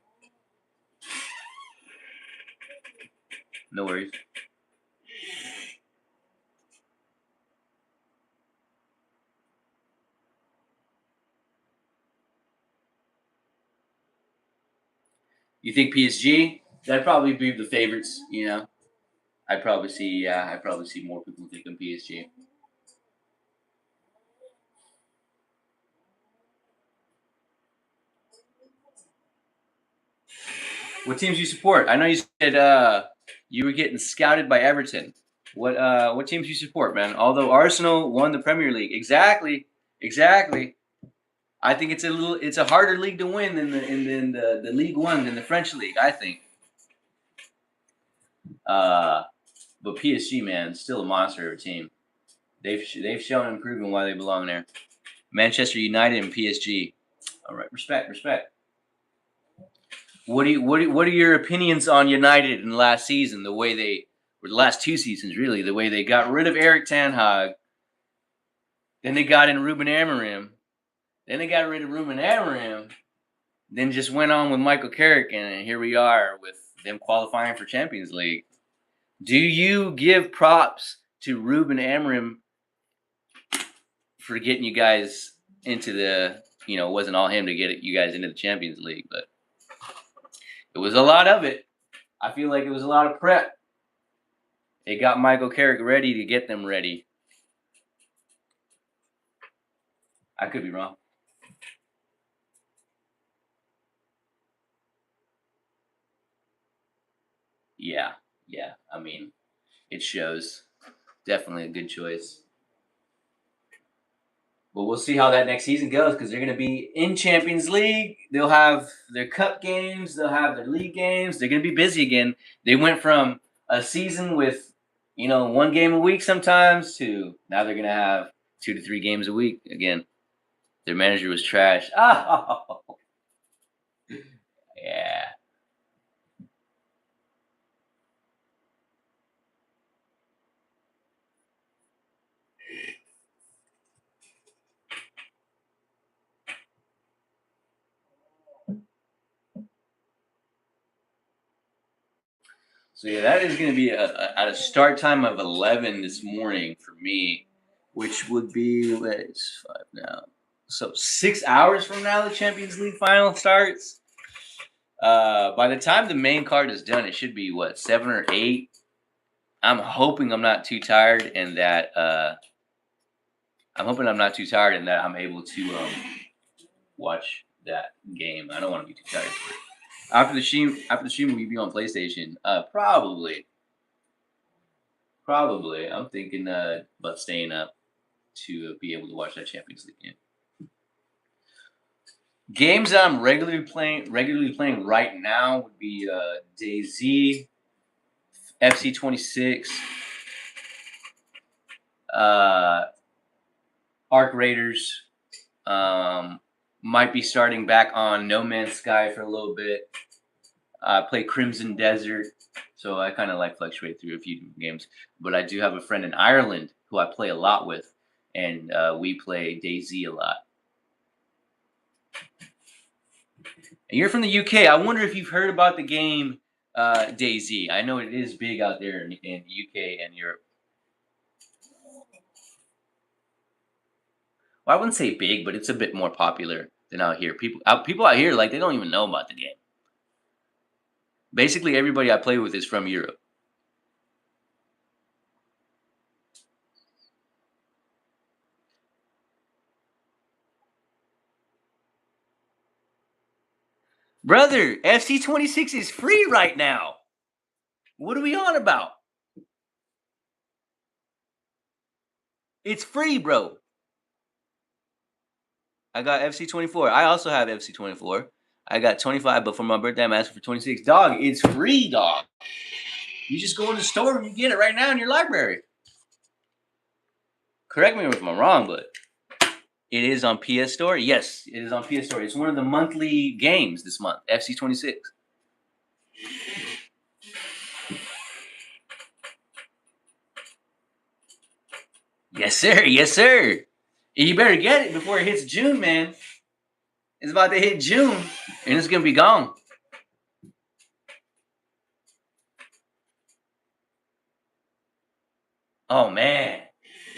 No worries. You think PSG? That'd probably be the favorites. You know, I'd probably see more people thinking PSG. What teams you support? I know you said you were getting scouted by Everton. What teams you support, man? Although Arsenal won the Premier League, exactly. I think it's a harder league to win than the League One than the French league. I think. Uh, but PSG, man, still a monster of a team. They've shown and proven why they belong there. Manchester United and PSG. All right, respect. What are your opinions on United in the last season? The way they, or the last 2 seasons, really, the way they got rid of Eric Ten Hag, then they got in Ruben Amorim, then they got rid of Ruben Amorim, then just went on with Michael Carrick, and here we are with them qualifying for Champions League. Do you give props to Ruben Amorim for getting you guys into the? It wasn't all him to get you guys into the Champions League, but it was a lot of it. I feel like it was a lot of prep. They got Michael Carrick ready to get them ready. I could be wrong. Yeah, yeah. I mean, it shows. Definitely a good choice. But we'll see how that next season goes because they're going to be in Champions League. They'll have their cup games. They'll have their league games. They're going to be busy again. They went from a season with, 1 game a week sometimes to now they're going to have 2 to 3 games a week again. Their manager was trash. Oh, yeah. So yeah, that is going to be at a start time of 11 this morning for me, which would be it's 5 now. So 6 hours from now, the Champions League final starts. By the time the main card is done, it should be what 7 or 8. I'm hoping I'm not too tired, and that I'm able to watch that game. I don't want to be too tired. After the stream, will you be on PlayStation? Probably. I'm thinking about staying up to be able to watch that Champions League game. Games that I'm regularly playing right now would be DayZ, FC 26, Arc Raiders. Might be starting back on No Man's Sky for a little bit. I play Crimson Desert, so I kind of like fluctuate through a few games. But I do have a friend in Ireland who I play a lot with, and we play DayZ a lot. And you're from the UK. I wonder if you've heard about the game DayZ. I know it is big out there in the UK and Europe. Well, I wouldn't say big, but it's a bit more popular than out here. People out here, like, they don't even know about the game. Basically, everybody I play with is from Europe. Brother, FC 26 is free right now. What are we on about? It's free, bro. I got FC 24. I also have FC 24. I got 25, but for my birthday, I'm asking for 26. Dog, it's free, dog. You just go in the store and you get it right now in your library. Correct me if I'm wrong, but it is on PS Store. Yes, it is on PS Store. It's one of the monthly games this month, FC 26. Yes, sir. Yes, sir. You better get it before it hits June, man. It's about to hit June, and it's going to be gone. Oh, man.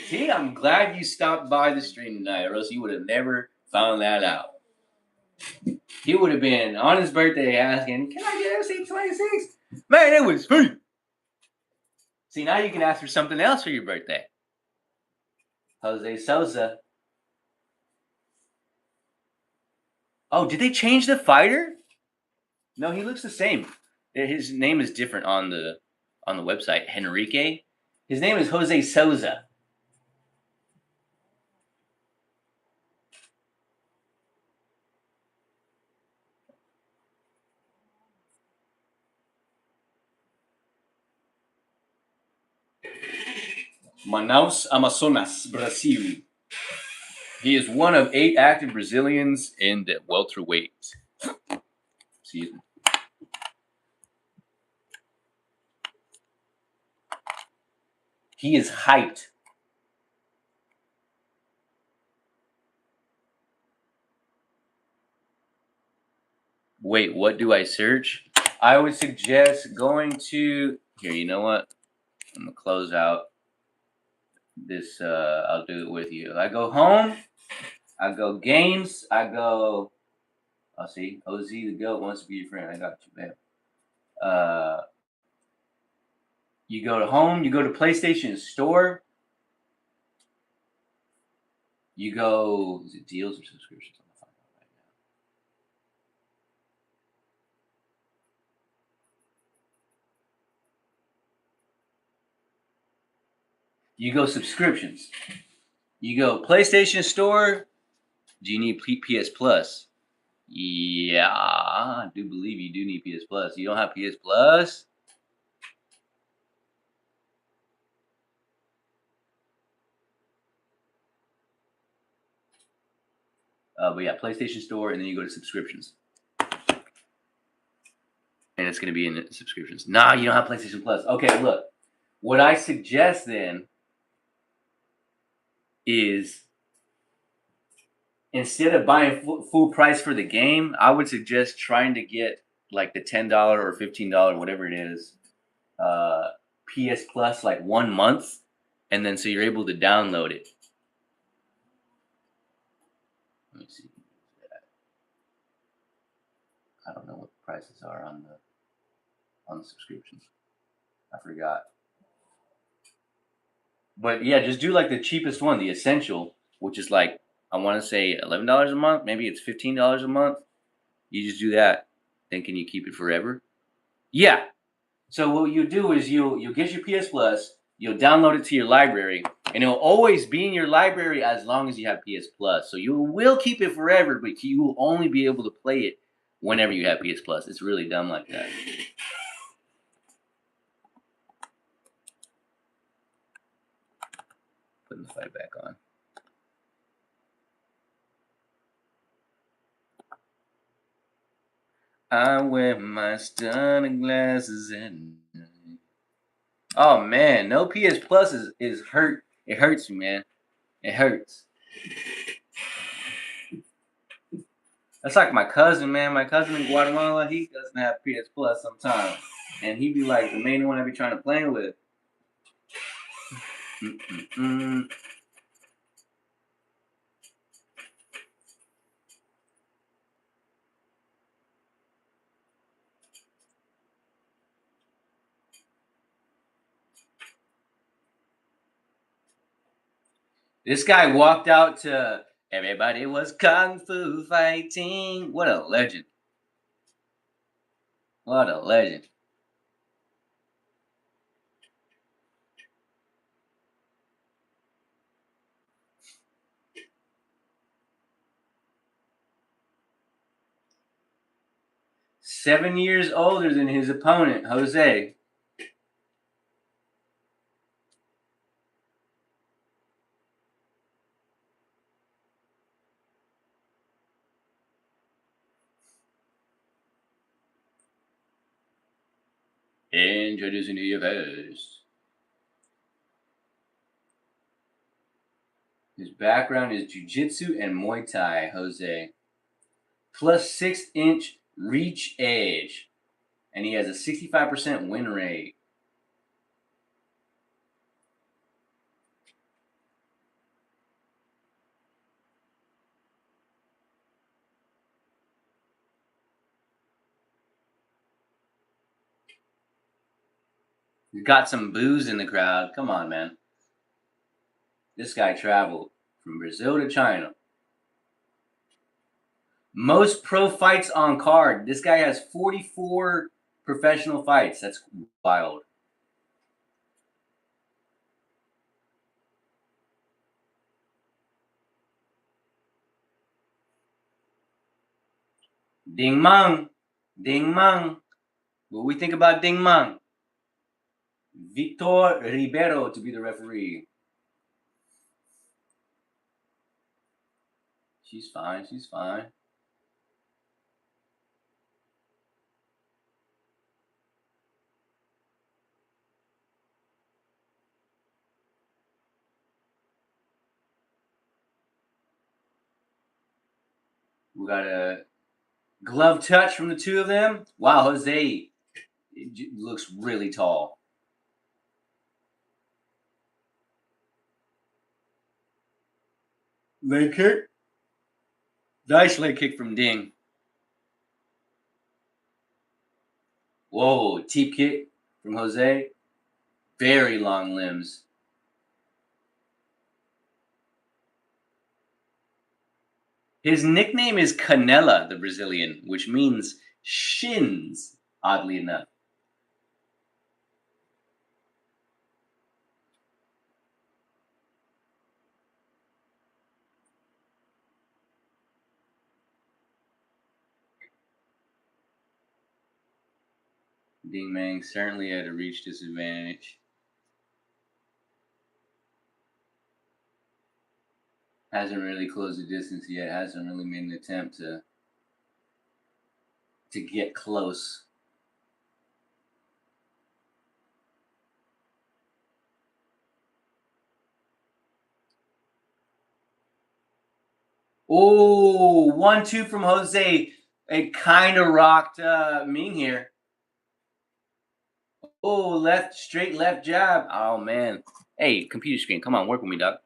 See, I'm glad you stopped by the stream tonight, or else you would have never found that out. He would have been on his birthday asking, "Can I get FC 26? Man, it was free." See, now you can ask for something else for your birthday. Jose Sosa. Oh, did they change the fighter? No, he looks the same. His name is different on the website. Henrique. His name is Jose Sosa. Manaus, Amazonas, Brazil. He is one of 8 active Brazilians in the welterweight. Excuse me. He is hyped. Wait, what do I search? I would suggest going to here. You know what? I'm gonna close out this. I'll do it with you. I go home. I go games. I go. I'll see. OZ the goat wants to be your friend. I got you, man. You go to home. You go to PlayStation Store. You go. Is it deals or subscriptions? I'm gonna find out right now. You go subscriptions. You go PlayStation Store. Do you need PS Plus? Yeah, I do believe you do need PS Plus. You don't have PS Plus? But yeah, PlayStation Store, and then you go to subscriptions. And it's going to be in the subscriptions. Nah, you don't have PlayStation Plus. Okay, look. What I suggest then is instead of buying full price for the game, I would suggest trying to get like the $10 or $15, whatever it is, PS Plus like 1 month, and then so you're able to download it. Let me see. I don't know what the prices are on the subscriptions. I forgot. But yeah, just do like the cheapest one, the essential, which is like I want to say $11 a month. Maybe it's $15 a month. You just do that. Then can you keep it forever? Yeah. So what you do is you'll get your PS Plus, you'll download it to your library, and it'll always be in your library as long as you have PS Plus. So you will keep it forever, but you will only be able to play it whenever you have PS Plus. It's really dumb like that. Putting the fight back on. I wear my stunning glasses and oh man, no PS Plus is hurt. It hurts me, man. It hurts. That's like my cousin, man. My cousin in Guatemala, he doesn't have PS Plus sometimes, and he be like the main one I be trying to play with. Mm-mm-mm. This guy walked out to everybody was kung fu fighting. What a legend! What a legend! 7 years older than his opponent, Jose. Introducing to you first. His background is jiu-jitsu and Muay Thai, Jose. Plus 6-inch reach edge. And he has a 65% win rate. He's got some booze in the crowd. Come on, man. This guy traveled from Brazil to China. Most pro fights on card. This guy has 44 professional fights. That's wild. Ding Mang. Ding Mang. What we think about Ding Mang? Victor Ribeiro to be the referee. She's fine. She's fine. We got a glove touch from the two of them. Wow, Jose looks really tall. Leg kick. Nice leg kick from Ding. Whoa, teep kick from Jose. Very long limbs. His nickname is Canela, the Brazilian, which means shins, oddly enough. Ding Mang certainly at a reach disadvantage. Hasn't really closed the distance yet. Hasn't really made an attempt to get close. Oh, 1-2 from Jose. It kind of rocked Ming here. Oh, straight left jab. Oh man. Hey, computer screen, come on, work with me, doc.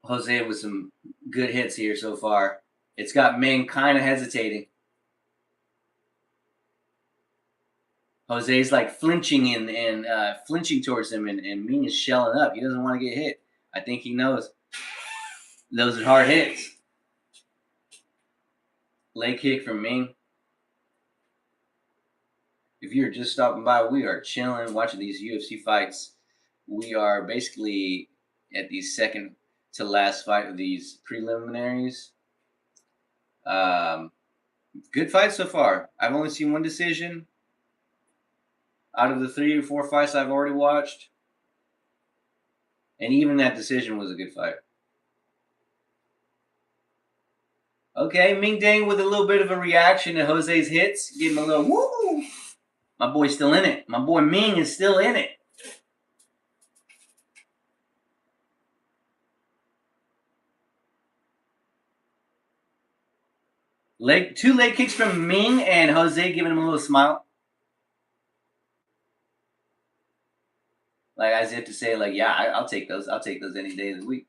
Jose with some good hits here so far. It's got Ming kind of hesitating. Jose's like flinching and flinching towards him, and Ming is shelling up. He doesn't want to get hit. I think he knows those are hard hits. Leg kick from Ming. If you're just stopping by, we are chilling, watching these UFC fights. We are basically at the second to last fight of these preliminaries. Good fight so far. I've only seen one decision out of the 3 or 4 fights I've already watched. And even that decision was a good fight. Okay, Ming Dang with a little bit of a reaction to Jose's hits. Give him a little woo. My boy's still in it. My boy Ming is still in it. Two leg kicks from Ming and Jose giving him a little smile. Like as if to say, like, yeah, I'll take those. I'll take those any day of the week.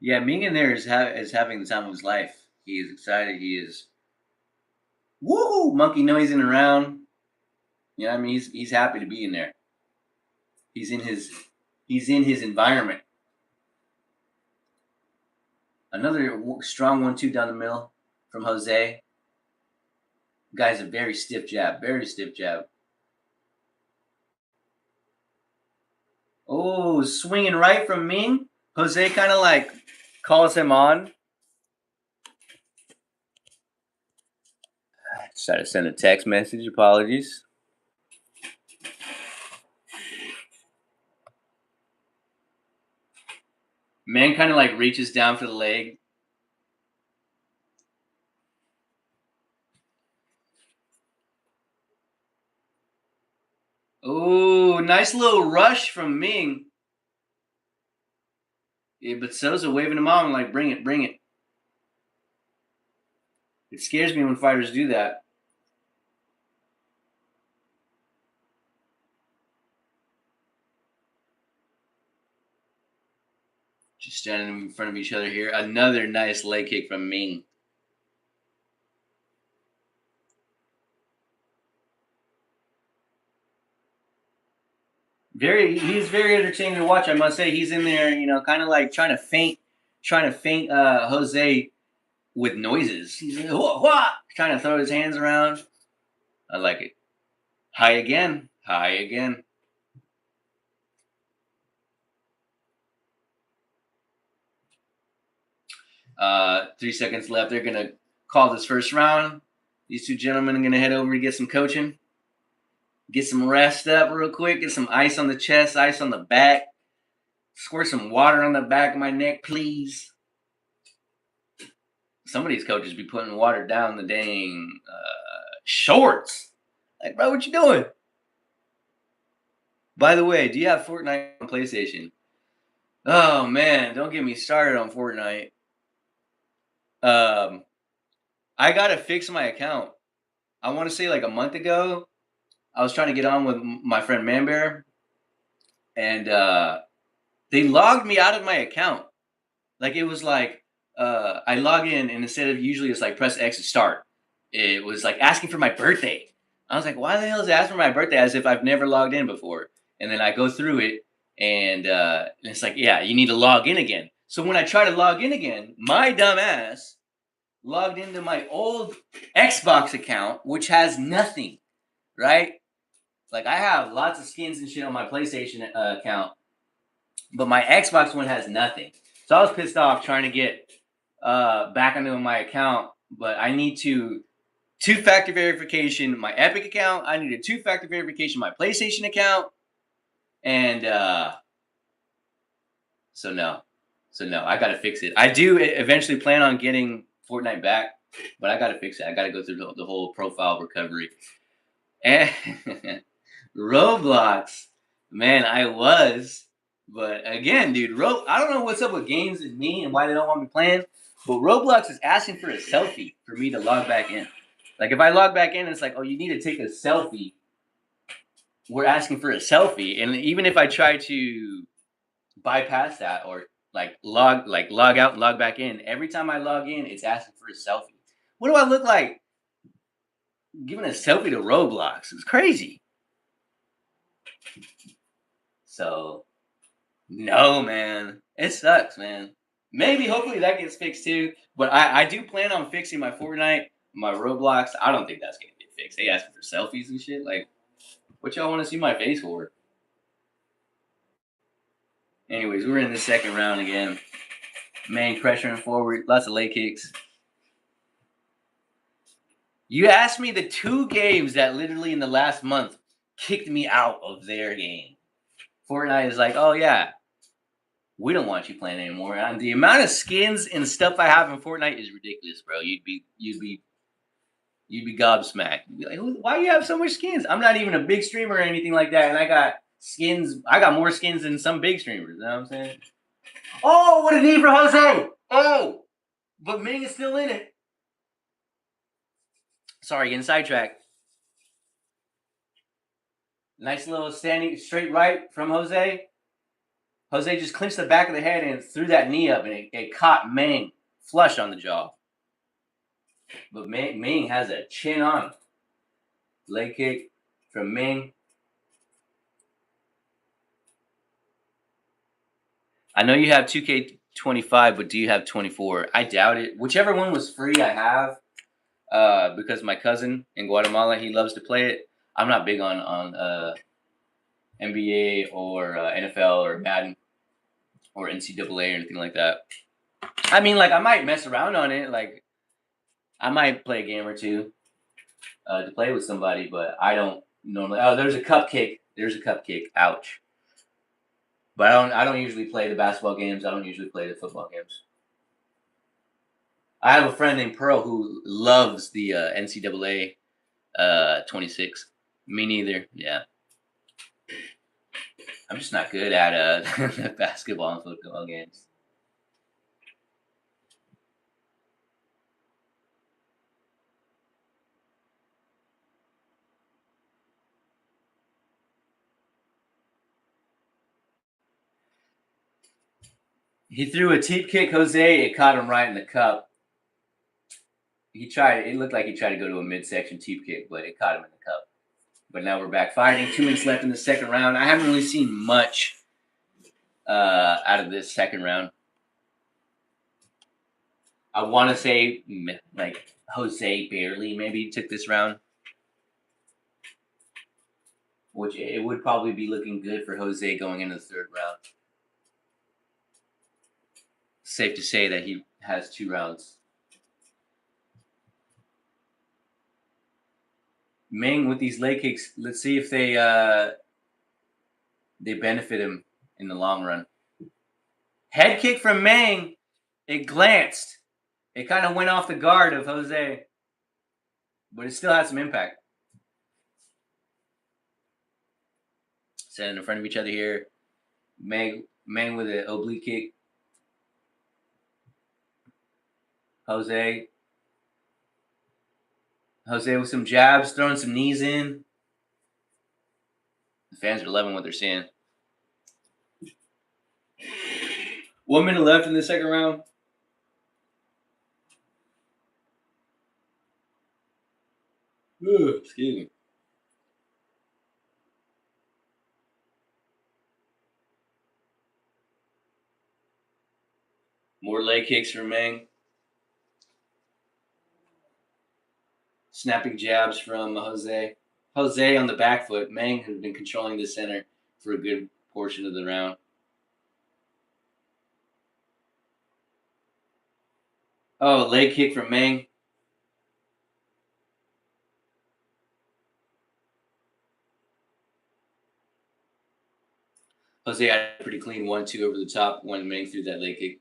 Yeah, Ming in there is having the time of his life. He is excited. He is woo monkey noising around. You know what I mean? He's happy to be in there. He's in his environment. Another strong 1-2 down the middle from Jose. Guy's a very stiff jab. Very stiff jab. Oh, swinging right from Ming. Jose kind of like calls him on. Just try to send a text message. Apologies. Man kind of like reaches down for the leg. Oh, nice little rush from Ming. Yeah, but Sosa waving him on like, bring it, bring it. It scares me when fighters do that. Just standing in front of each other here. Another nice leg kick from Ming. He's very entertaining to watch. I must say, he's in there, kind of like trying to feint Jose with noises. He's like, whoa, whoa, trying to throw his hands around. I like it. High again. High again. Three seconds left. They're gonna call this first round. These two gentlemen are gonna head over to get some coaching, get some rest up real quick, get some ice on the chest, ice on the back, squirt some water on the back of my neck, please. Some of these coaches be putting water down the dang shorts. Like, bro, what you doing? By the way, do you have Fortnite on PlayStation? Oh man, don't get me started on Fortnite. I gotta fix my account. I want to say like a month ago, I was trying to get on with my friend Manbear, and they logged me out of my account. Like it was like I log in, and instead of usually it's like press X to start, it was like asking for my birthday. I was like, why the hell is it asking for my birthday as if I've never logged in before? And then I go through it, and it's like, yeah, you need to log in again. So when I try to log in again, my dumb ass logged into my old Xbox account, which has nothing, right? Like I have lots of skins and shit on my PlayStation account, but my Xbox one has nothing. So I was pissed off trying to get back into my account, but I need to two-factor verification my Epic account. I need a two-factor verification my PlayStation account, and so no, I got to fix it. I do eventually plan on getting Fortnite back, but I got to fix it. I got to go through the whole profile recovery. And Roblox. Man, I was. But again, dude, I don't know what's up with games and me and why they don't want me playing, but Roblox is asking for a selfie for me to log back in. Like if I log back in, it's like, oh, you need to take a selfie. We're asking for a selfie. And even if I try to bypass that or log out and log back in, every time I log in, it's asking for a selfie. What do I look like giving a selfie to Roblox? It's crazy. So no, man. It sucks, man. Maybe, hopefully that gets fixed too. But I do plan on fixing my Fortnite, my Roblox. I don't think that's going to get fixed. They asking for selfies and shit. Like, what y'all want to see my face for? Anyways, we're in the second round again. Main pressuring forward, lots of leg kicks. You asked me the 2 games that literally in the last month kicked me out of their game. Fortnite is like, oh yeah, we don't want you playing anymore. And the amount of skins and stuff I have in Fortnite is ridiculous, bro. You'd be gobsmacked. You'd be like, why do you have so much skins? I'm not even a big streamer or anything like that, and I got skins. I got more skins than some big streamers. You know what I'm saying? Oh, what a knee for Jose! Oh, but Ming is still in it. Sorry, getting sidetracked. Nice little standing straight right from Jose. Jose just clinched the back of the head and threw that knee up, and it caught Ming flush on the jaw. But Ming has a chin on. Leg kick from Ming. I know you have 2K25, but do you have 24? I doubt it. Whichever one was free, I have. Because my cousin in Guatemala, he loves to play it. I'm not big on NBA or NFL or Madden or NCAA or anything like that. I mean, like I might mess around on it. Like I might play a game or two to play with somebody, but I don't normally. Oh, there's a cup kick. There's a cup kick. Ouch. But I don't usually play the basketball games. I don't usually play the football games. I have a friend named Pearl who loves the NCAA 26. Me neither. Yeah. I'm just not good at basketball and football games. He threw a teep kick, Jose. It caught him right in the cup. He tried. It looked like he tried to go to a midsection teep kick, but it caught him in the cup. But now we're back fighting. 2 minutes left in the second round. I haven't really seen much out of this second round. I want to say like Jose barely maybe took this round, which it would probably be looking good for Jose going into the third round. Safe to say that he has 2 rounds. Ming with these leg kicks. Let's see if they benefit him in the long run. Head kick from Ming. It glanced. It kind of went off the guard of Jose, but it still had some impact. Standing in front of each other here. Ming with an oblique kick. Jose with some jabs, throwing some knees in. The fans are loving what they're seeing. 1 minute left in the second round. Excuse me. More leg kicks from Ming. Snapping jabs from Jose. Jose on the back foot. Ming has been controlling the center for a good portion of the round. Oh, leg kick from Ming. Jose had a pretty clean 1-2 over the top when Ming threw that leg kick.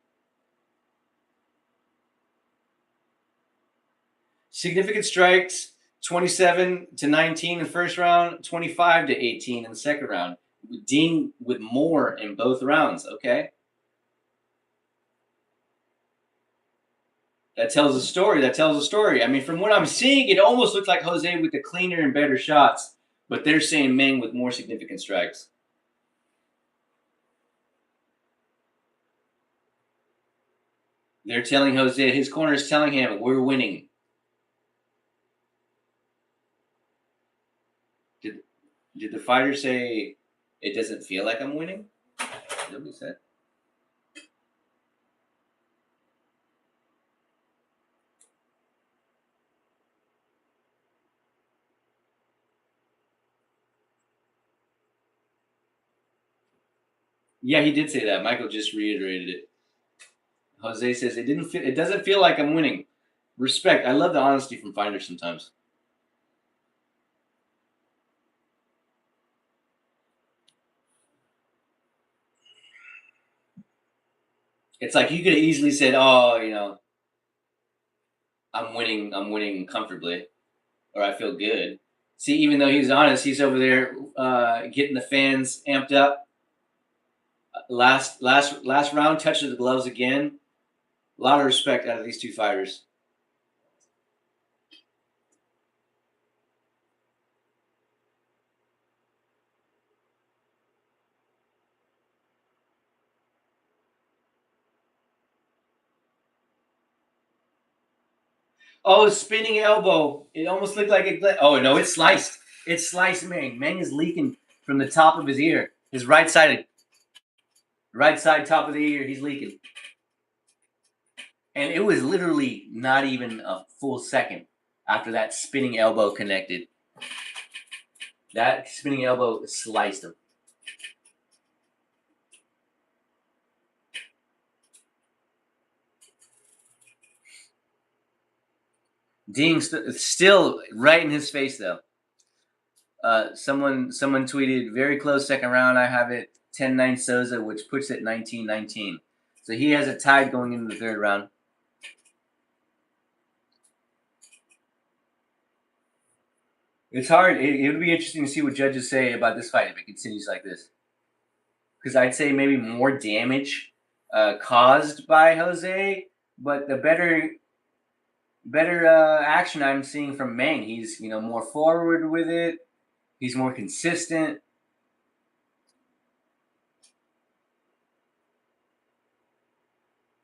Significant strikes. 27-19 in the first round, 25-18 in the second round. Ding with more in both rounds. Okay. That tells a story. That tells a story. I mean, from what I'm seeing, it almost looks like Jose with the cleaner and better shots, but they're saying Meng with more significant strikes. They're telling Jose, his corner is telling him, we're winning. Did the fighter say, it doesn't feel like I'm winning? Is that what he said? Yeah, he did say that. Michael just reiterated it. Jose says it doesn't feel like I'm winning. Respect. I love the honesty from fighters sometimes. It's like you could have easily said, "Oh, I'm winning comfortably, or I feel good." See, even though he's honest, he's over there getting the fans amped up. Last round, touches the gloves again. A lot of respect out of these two fighters. Oh, spinning elbow. It almost looked like it. Oh no, it's sliced. It's sliced Meng. Meng is leaking from the top of his ear. His right side top of the ear. He's leaking. And it was literally not even a full second after that spinning elbow connected. That spinning elbow sliced him. Ding still right in his face though. Someone tweeted very close second round. I have it 10-9 Souza, which puts it 19-19. So he has a tie going into the third round. It's hard. It would be interesting to see what judges say about this fight if it continues like this. Because I'd say maybe more damage caused by Jose, but the better action I'm seeing from Meng. He's more forward with it. He's more consistent.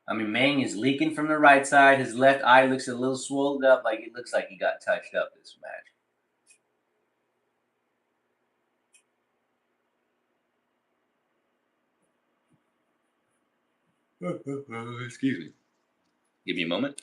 I mean, Meng is leaking from the right side. His left eye looks a little swollen up, like it looks like he got touched up this match. Excuse me. Give me a moment.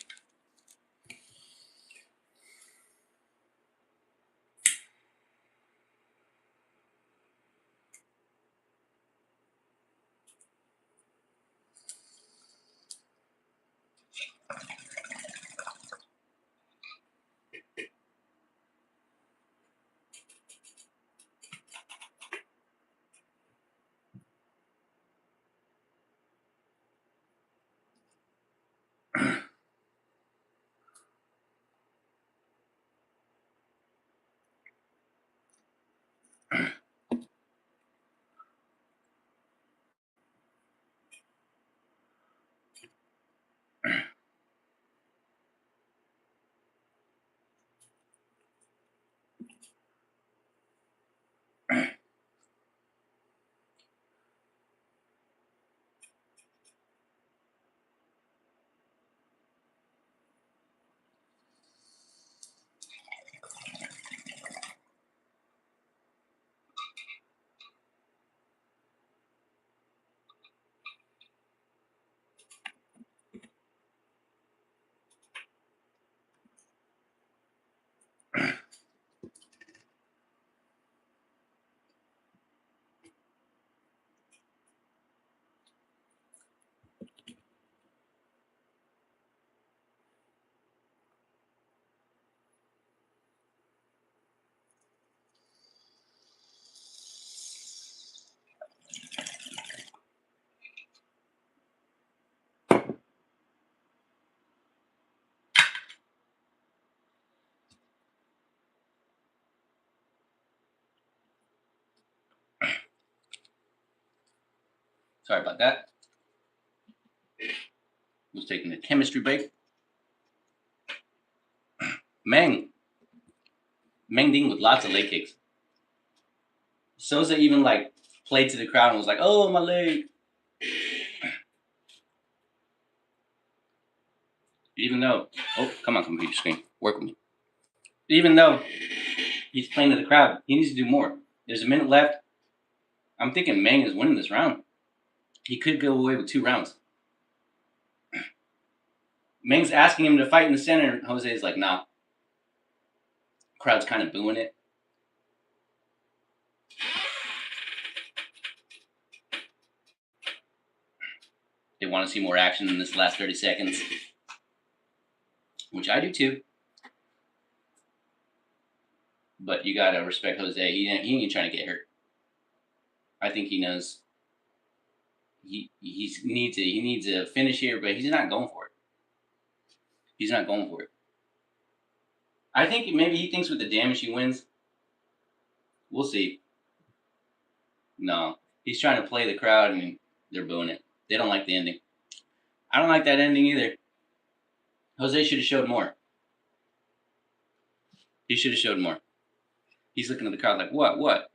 Sorry about that. Was taking a chemistry break. Meng Ding with lots of leg kicks. Souza even like played to the crowd and was like, "Oh, my leg." Even though, oh, come on, computer screen, work with me. Even though he's playing to the crowd, he needs to do more. There's a minute left. I'm thinking Meng is winning this round. He could go away with 2 rounds. Meng's asking him to fight in the center, and Jose's like, nah. Crowd's kind of booing it. They want to see more action in this last 30 seconds, which I do too. But you gotta respect Jose. He ain't trying to get hurt. I think he knows he needs a finish here, but he's not going for it. He's not going for it. I think maybe he thinks with the damage he wins. We'll see. No, he's trying to play the crowd, and they're booing it. They don't like the ending. I don't like that ending either. Jose should have showed more. He should have showed more. He's looking at the crowd like, what?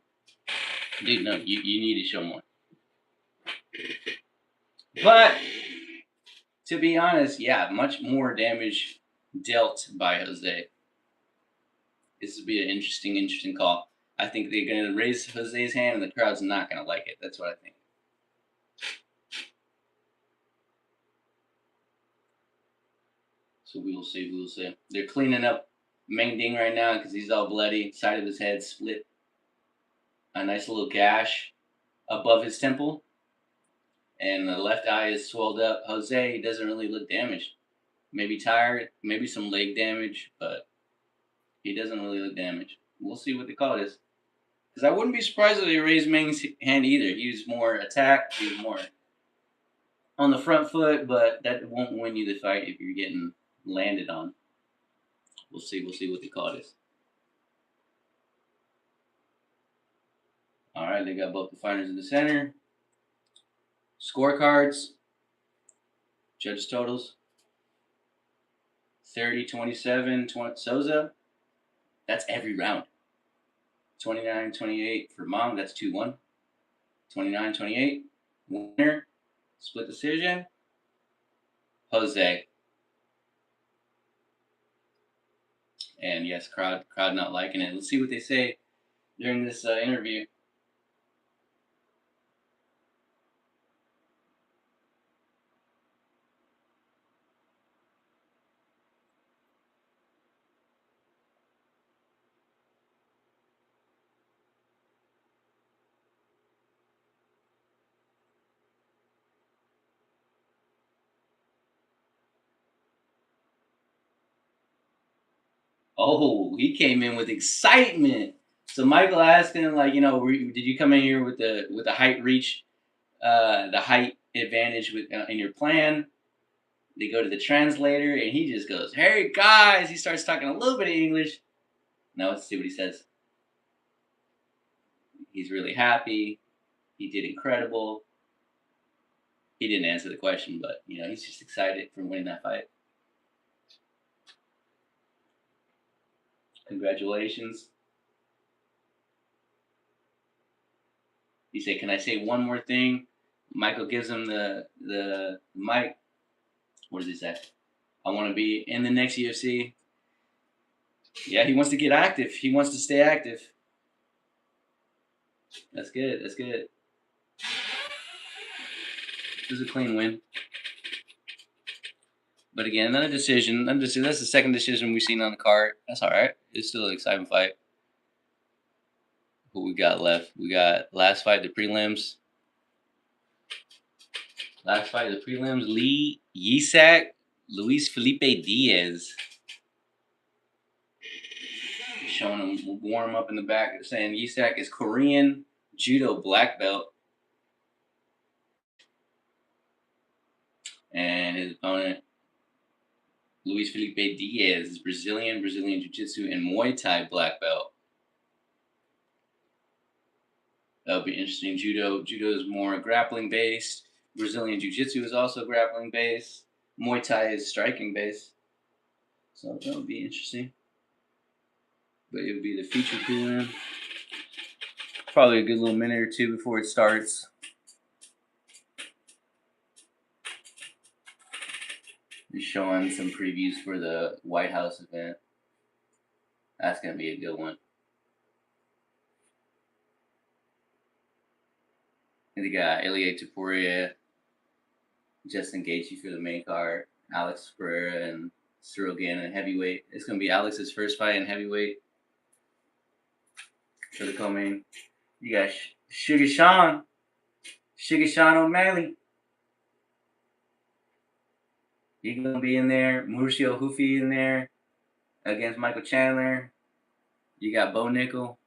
Dude, no, you need to show more. But, to be honest, yeah, much more damage dealt by Jose. This would be an interesting call. I think they're going to raise Jose's hand, and the crowd's not going to like it. That's what I think. So we will see. They're cleaning up Meng Ding right now because he's all bloody. Side of his head split. A nice little gash above his temple. And the left eye is swelled up. Jose, he doesn't really look damaged. Maybe tired, maybe some leg damage, but he doesn't really look damaged. We'll see what the call is. Because I wouldn't be surprised if they raised Meng's hand either. He was more attack. He was more on the front foot, but that won't win you the fight if you're getting landed on. We'll see what the call is. All right, they got both the fighters in the center. Scorecards. Judges totals. 30-27 Souza. That's every round. 29-28 for Mong. That's 2-1. 29-28. Winner. Split decision. Jose. And yes, crowd not liking it. Let's see what they say during this interview. Oh, he came in with excitement. So Michael asked him, like, did you come in here with the height reach, the height advantage in your plan? They go to the translator, and he just goes, "Hey guys!" He starts talking a little bit of English. Now let's see what he says. He's really happy. He did incredible. He didn't answer the question, but he's just excited from winning that fight. Congratulations. He said, "Can I say one more thing?" Michael gives him the mic. What does he say? "I want to be in the next UFC." Yeah, he wants to get active. He wants to stay active. That's good. This is a clean win. But again, another decision. That's the second decision we've seen on the card. That's all right. It's still an exciting fight. Who we got left? We got last fight, the prelims. Lee Yisak, Luis Felipe Diaz. Showing him warm up in the back, saying Yisak is Korean judo black belt. And his opponent, Luis Felipe Diaz, is Brazilian Jiu-Jitsu and Muay Thai black belt. That'll be interesting. Judo is more grappling based. Brazilian Jiu-Jitsu is also grappling base. Muay Thai is striking base. So that would be interesting. But it would be the feature prelim. Probably a good little minute or two before it starts. Be showing some previews for the White House event. That's gonna be a good one. And they got Ilia Topuria, Justin Gaethje for the main card, Alex Pereira and Cyril Gannon heavyweight. It's gonna be Alex's first fight in heavyweight for the co-main. You got Sugar Sean O'Malley. He's gonna be in there. Mauricio Hufi in there against Michael Chandler. You got Bo Nickel.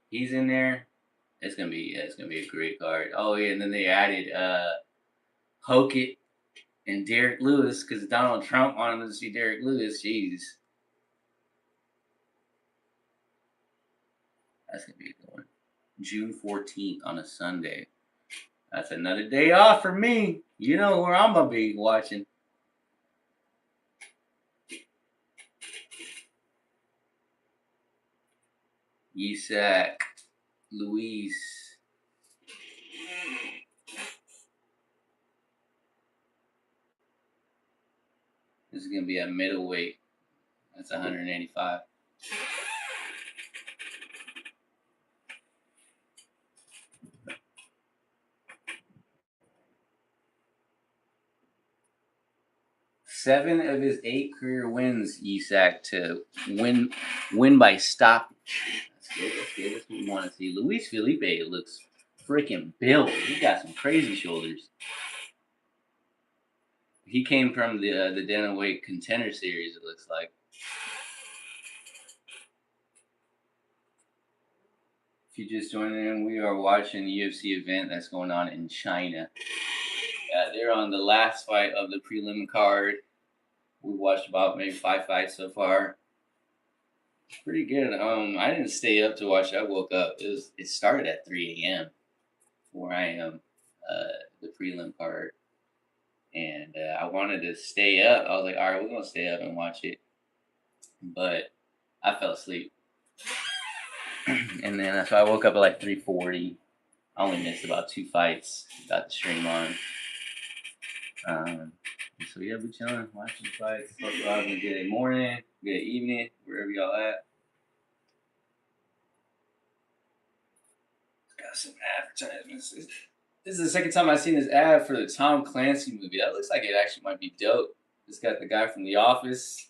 He's in there. It's gonna be a great card. Oh yeah, and then they added Hokett and Derek Lewis because Donald Trump wanted to see Derek Lewis. Jeez, that's gonna be a good one. June 14th on a Sunday. That's another day off for me. You know where I'm gonna be watching. Isaac Luis. This is gonna be at middleweight. That's 185. Seven of his 8 career wins, Isak, to win by stoppage. That's good. That's what we want to see. Luis Felipe looks freaking built. He got some crazy shoulders. He came from the Dana White Contender Series, it looks like. If you just joined in, we are watching the UFC event that's going on in China. They're on the last fight of the prelim card. We watched about maybe 5 fights so far. Pretty good. I didn't stay up to watch it. I woke up. It started at 3 a.m. where I am, the prelim card, and I wanted to stay up. I was like, all right, we're gonna stay up and watch it, but I fell asleep, and then so I woke up at like 3:40. I only missed about 2 fights. Got the stream on. So yeah, we chilling, watching the fights. Hope y'all having a good morning, good evening, wherever y'all at. Got some advertisements. This is the second time I've seen this ad for the Tom Clancy movie. That looks like it actually might be dope. It's got the guy from The Office.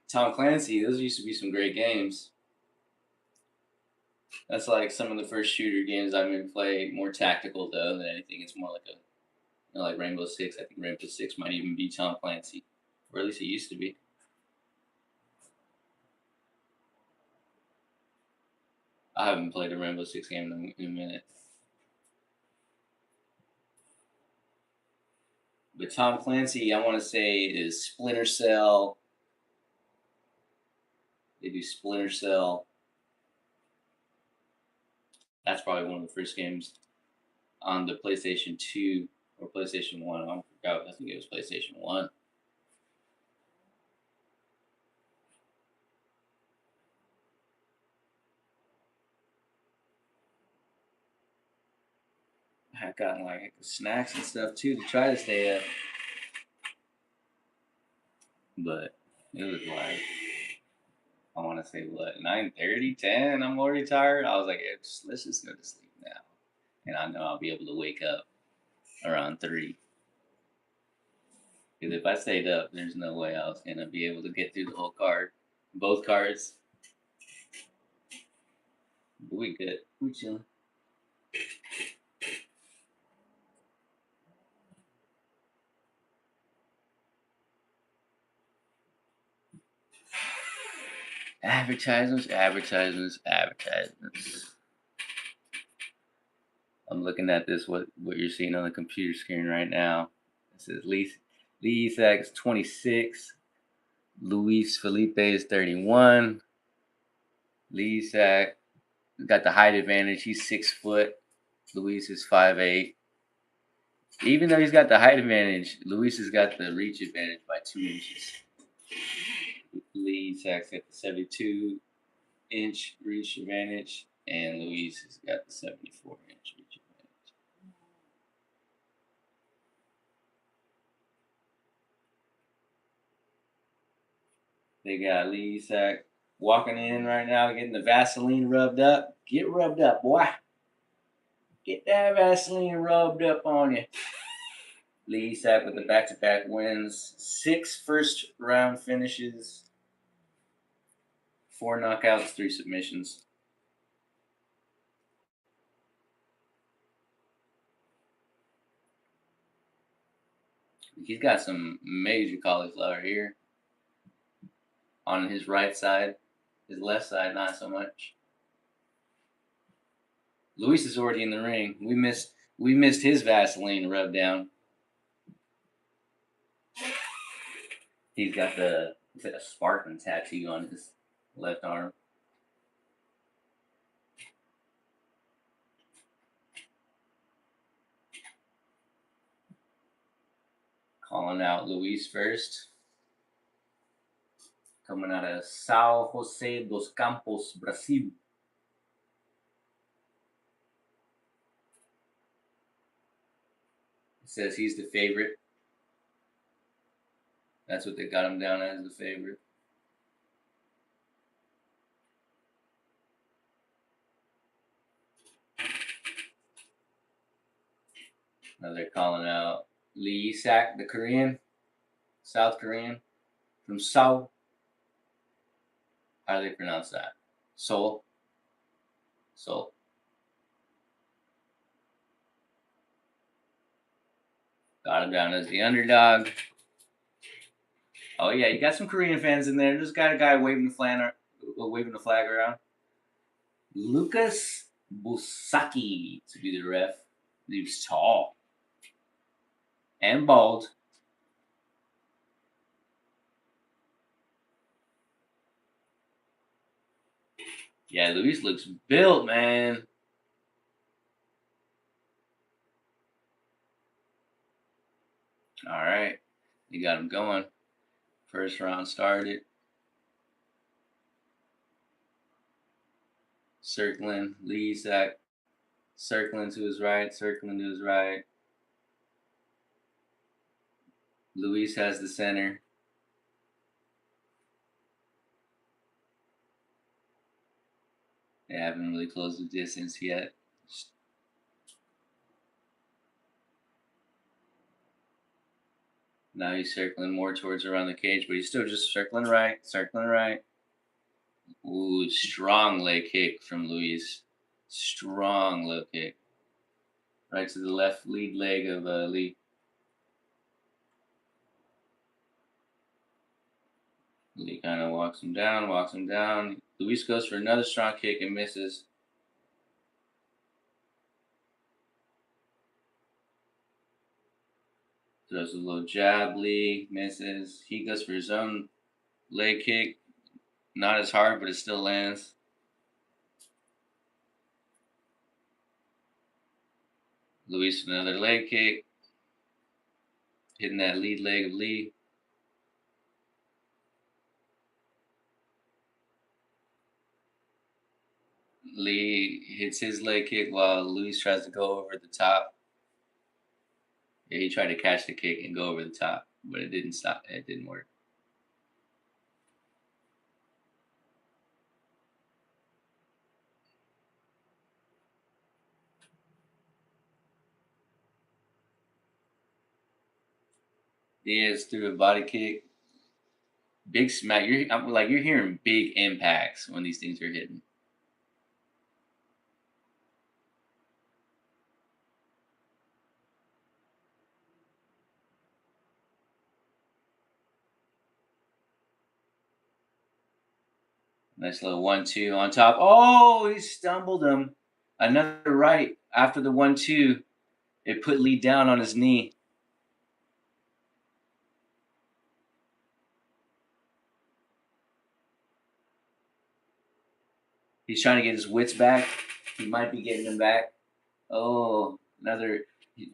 Tom Clancy, those used to be some great games. That's like some of the first shooter games I've ever played. More tactical though than anything. It's more like like Rainbow Six. I think Rainbow Six might even be Tom Clancy, or at least it used to be. I haven't played a Rainbow Six game in a minute. But Tom Clancy, I want to say, is Splinter Cell. They do Splinter Cell. That's probably one of the first games on the PlayStation 2 or PlayStation 1. I forgot. I think it was PlayStation 1. I got like snacks and stuff too to try to stay up. But it was like, I want to say what, 9:30, 10? I'm already tired. I was like, let's just go to sleep now. And I know I'll be able to wake up around 3. Because if I stayed up, there's no way I was going to be able to get through the whole card. Both cards. But we good. We chilling. Advertisements. I'm looking at this, what you're seeing on the computer screen right now. It says Lee Isak is 26. Luis Felipe is 31. Lee Isak got the height advantage. He's 6 foot. Luis is 5'8". Even though he's got the height advantage, Luis has got the reach advantage by 2 inches. Lee Sachs got the 72-inch reach advantage, and Luis has got the 74-inch reach advantage. They got Lee Sachs walking in right now, getting the Vaseline rubbed up. Get rubbed up, boy. Get that Vaseline rubbed up on you. Lee Sachs with the back-to-back wins. 6 first-round finishes. 4 knockouts, 3 submissions. He's got some major cauliflower here on his right side. His left side, not so much. Luis is already in the ring. We missed his Vaseline rub down. He's got a Spartan tattoo on his left arm. Calling out Luis first. Coming out of São José dos Campos, Brazil. It says he's the favorite. That's what they got him down as, the favorite. Now they're calling out Lee Isak, the Korean, South Korean, from Seoul. How do they pronounce that? Seoul. Seoul. Got him down as the underdog. Oh yeah, you got some Korean fans in there. Just got a guy waving the flag around. Lucas Busaki to be the ref. He was tall and bald. Yeah, Luis looks built, man. All right, you got him going. First round started. Circling, Lee Isak, circling to his right, circling to his right. Luis has the center. They haven't really closed the distance yet. Now he's circling more towards around the cage, but he's still just circling right, circling right. Ooh, strong leg kick from Luis. Strong low kick. Right to the left lead leg of Lee. Lee kind of walks him down. Luis goes for another strong kick and misses. Throws a little jab, Lee misses. He goes for his own leg kick. Not as hard, but it still lands. Luis another leg kick. Hitting that lead leg of Lee. Lee hits his leg kick while Luis tries to go over the top. Yeah, he tried to catch the kick and go over the top, but it didn't stop. It didn't work. Diaz threw a body kick. Big smack. You're hearing big impacts when these things are hitting. Nice little 1-2 on top. Oh, he stumbled him. Another right after the 1-2. It put Lee down on his knee. He's trying to get his wits back. He might be getting them back. Oh, another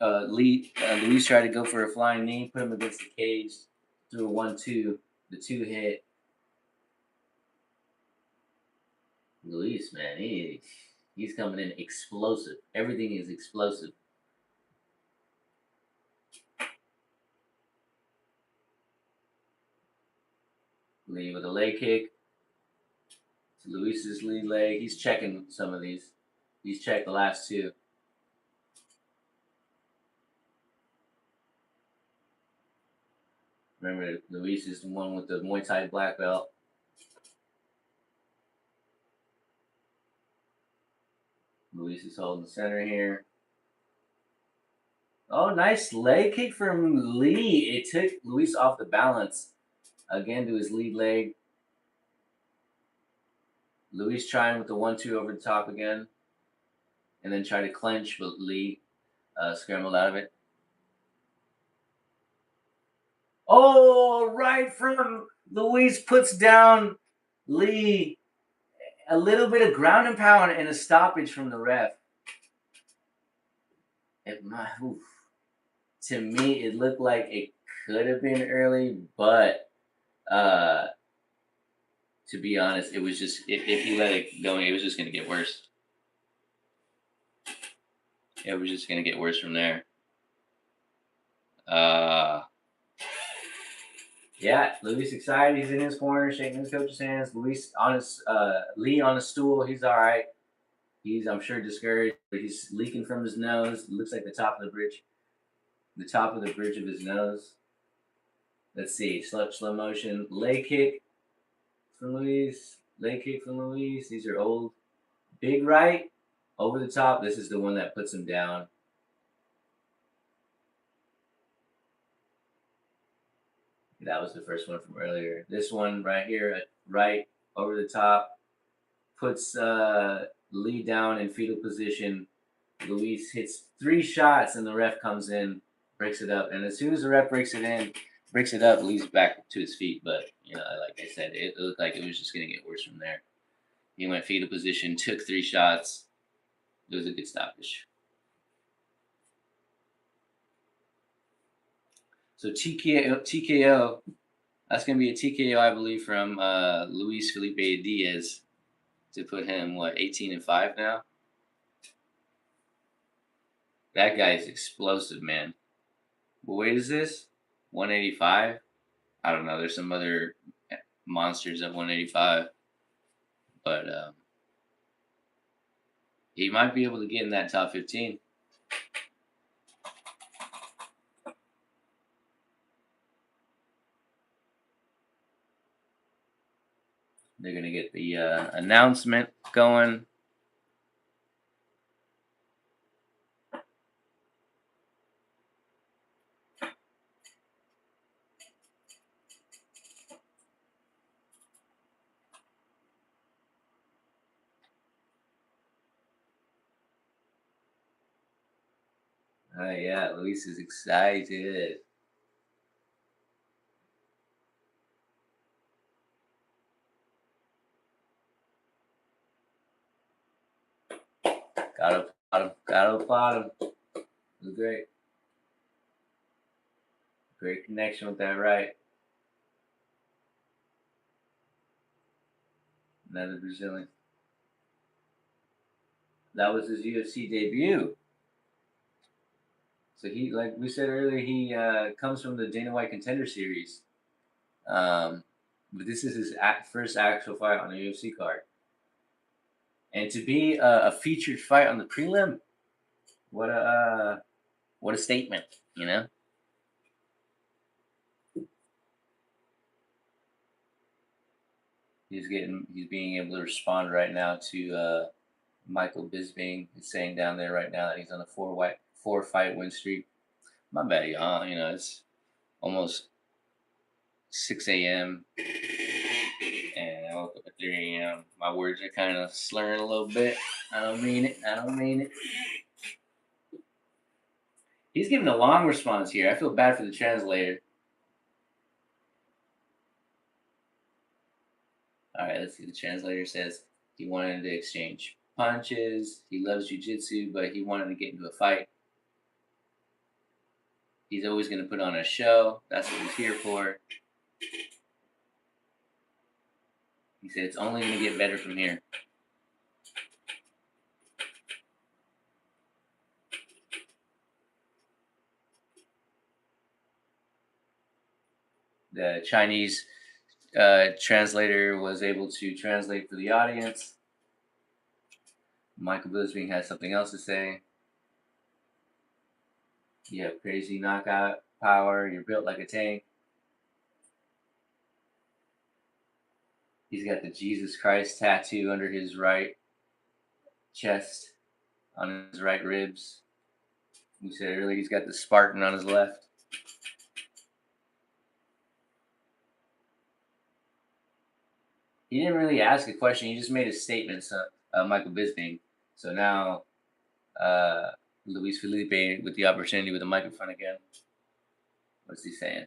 Luis tried to go for a flying knee, put him against the cage, threw a 1-2, the 2 hit. Luis, man, he's coming in explosive. Everything is explosive. Lee with a leg kick. Luis's lead leg. He's checking some of these. He's checked the last 2. Remember, Luis is the one with the Muay Thai black belt. Luis is holding the center here. Oh, nice leg kick from Lee. It took Luis off the balance. Again to his lead leg. Luis trying with the 1-2 over the top again. And then try to clinch, but Lee scrambled out of it. Oh, right from Luis puts down Lee. A little bit of ground and pound and a stoppage from the ref. To me, it looked like it could have been early, but to be honest, it was just if he let it go, it was just going to get worse. It was just going to get worse from there. Yeah, Luis excited. He's in his corner, shaking his coach's hands. Luis on his Lee on a stool. He's all right. He's, I'm sure, discouraged, but he's leaking from his nose. It looks like the top of the bridge. The top of the bridge of his nose. Let's see. Slow motion. Leg kick from Luis. Leg kick from Luis. These are old. Big right. Over the top. This is the one that puts him down. That was the first one from earlier. This one right here, right over the top, puts Lee down in fetal position. Luis hits 3 shots, and the ref comes in, breaks it up. And as soon as the ref breaks it up, Lee's back to his feet. But, like I said, it looked like it was just going to get worse from there. He went fetal position, took 3 shots. It was a good stoppage. So TKO, that's going to be a TKO, I believe, from Luis Felipe Diaz to put him, 18-5 now? That guy is explosive, man. What weight is this? 185? I don't know. There's some other monsters at 185. But he might be able to get in that top 15. They're going to get the announcement going. Yeah, Luis is excited. Got to applaud him. It was great. Great connection with that right. Another Brazilian. That was his UFC debut. So he, like we said earlier, he comes from the Dana White Contender Series. But this is his first actual fight on the UFC card. And to be a featured fight on the prelim, what a statement, He's being able to respond right now to Michael Bisping. He's saying down there right now that he's on a 4-fight win streak. My bad, y'all. It's almost 6 a.m. and I woke up at 3 a.m. My words are kind of slurring a little bit. I don't mean it. He's giving a long response here. I feel bad for the translator. All right, let's see what the translator says. He wanted to exchange punches. He loves jiu-jitsu, but he wanted to get into a fight. He's always going to put on a show. That's what he's here for. He said it's only going to get better from here. The Chinese translator was able to translate for the audience. Michael Bisping has something else to say. You have crazy knockout power. You're built like a tank. He's got the Jesus Christ tattoo under his right chest, on his right ribs. We said earlier he's got the Spartan on his left. He didn't really ask a question. He just made a statement. So Michael Bisping. So now Luis Felipe with the opportunity with the microphone again. What's he saying?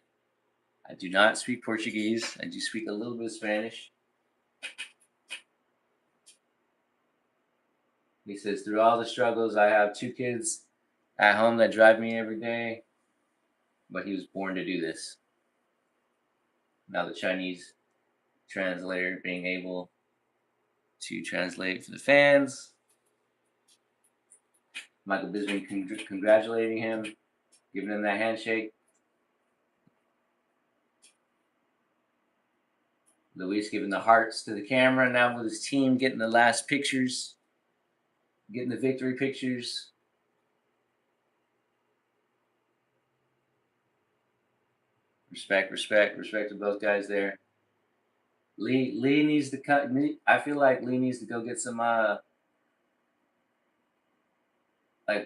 I do not speak Portuguese. I do speak a little bit of Spanish. He says, through all the struggles, I have 2 kids at home that drive me every day, but he was born to do this. Now the Chinese translator being able to translate for the fans. Michael Bisping congratulating him, giving him that handshake. Luis giving the hearts to the camera now with his team, getting the last pictures, getting the victory pictures. Respect to both guys there. Lee needs to cut. I feel like Lee needs to go get some how do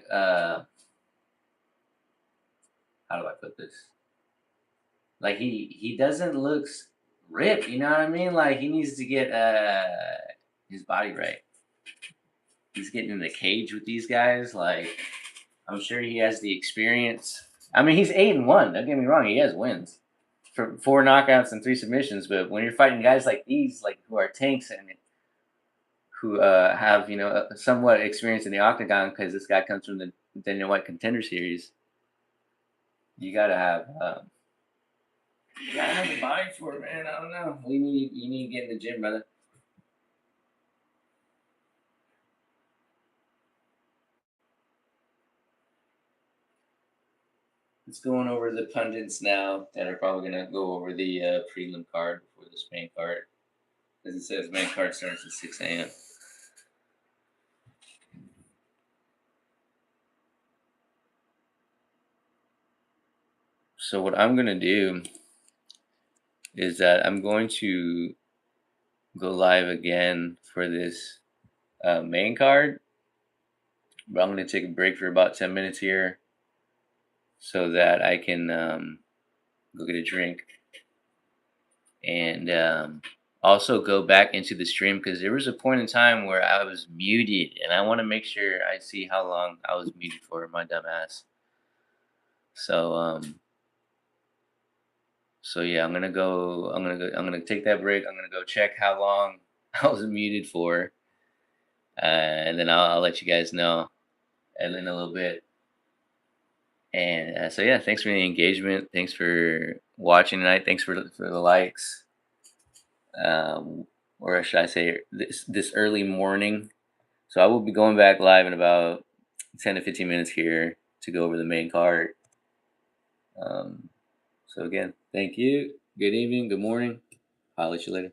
I put this? Like he doesn't look ripped, you know what I mean? Like he needs to get his body right. He's getting in the cage with these guys. Like I'm sure he has the experience. I mean, he's 8-1. Don't get me wrong, he has wins for 4 knockouts and 3 submissions. But when you're fighting guys like these, like who are tanks and who have somewhat experience in the octagon, because this guy comes from the Daniel White Contender Series, you gotta have the body for it, man. I don't know. You need to get in the gym, brother. Let's go on over the pundits now that are probably gonna go over the prelim card before this main card. As it says, main card starts at 6 a.m. So what I'm gonna do is that I'm going to go live again for this main card, but I'm gonna take a break for about 10 minutes here so that I can go get a drink and also go back into the stream, because there was a point in time where I was muted, and I want to make sure I see how long I was muted for, my dumb ass. So yeah, I'm gonna take that break. I'm gonna go check how long I was muted for, and then I'll let you guys know in a little bit. And so yeah, thanks for the engagement. Thanks for watching tonight. Thanks for the likes. Or should I say this early morning. So I will be going back live in about 10 to 15 minutes here to go over the main card. So again, thank you. Good evening. Good morning. I'll let you later.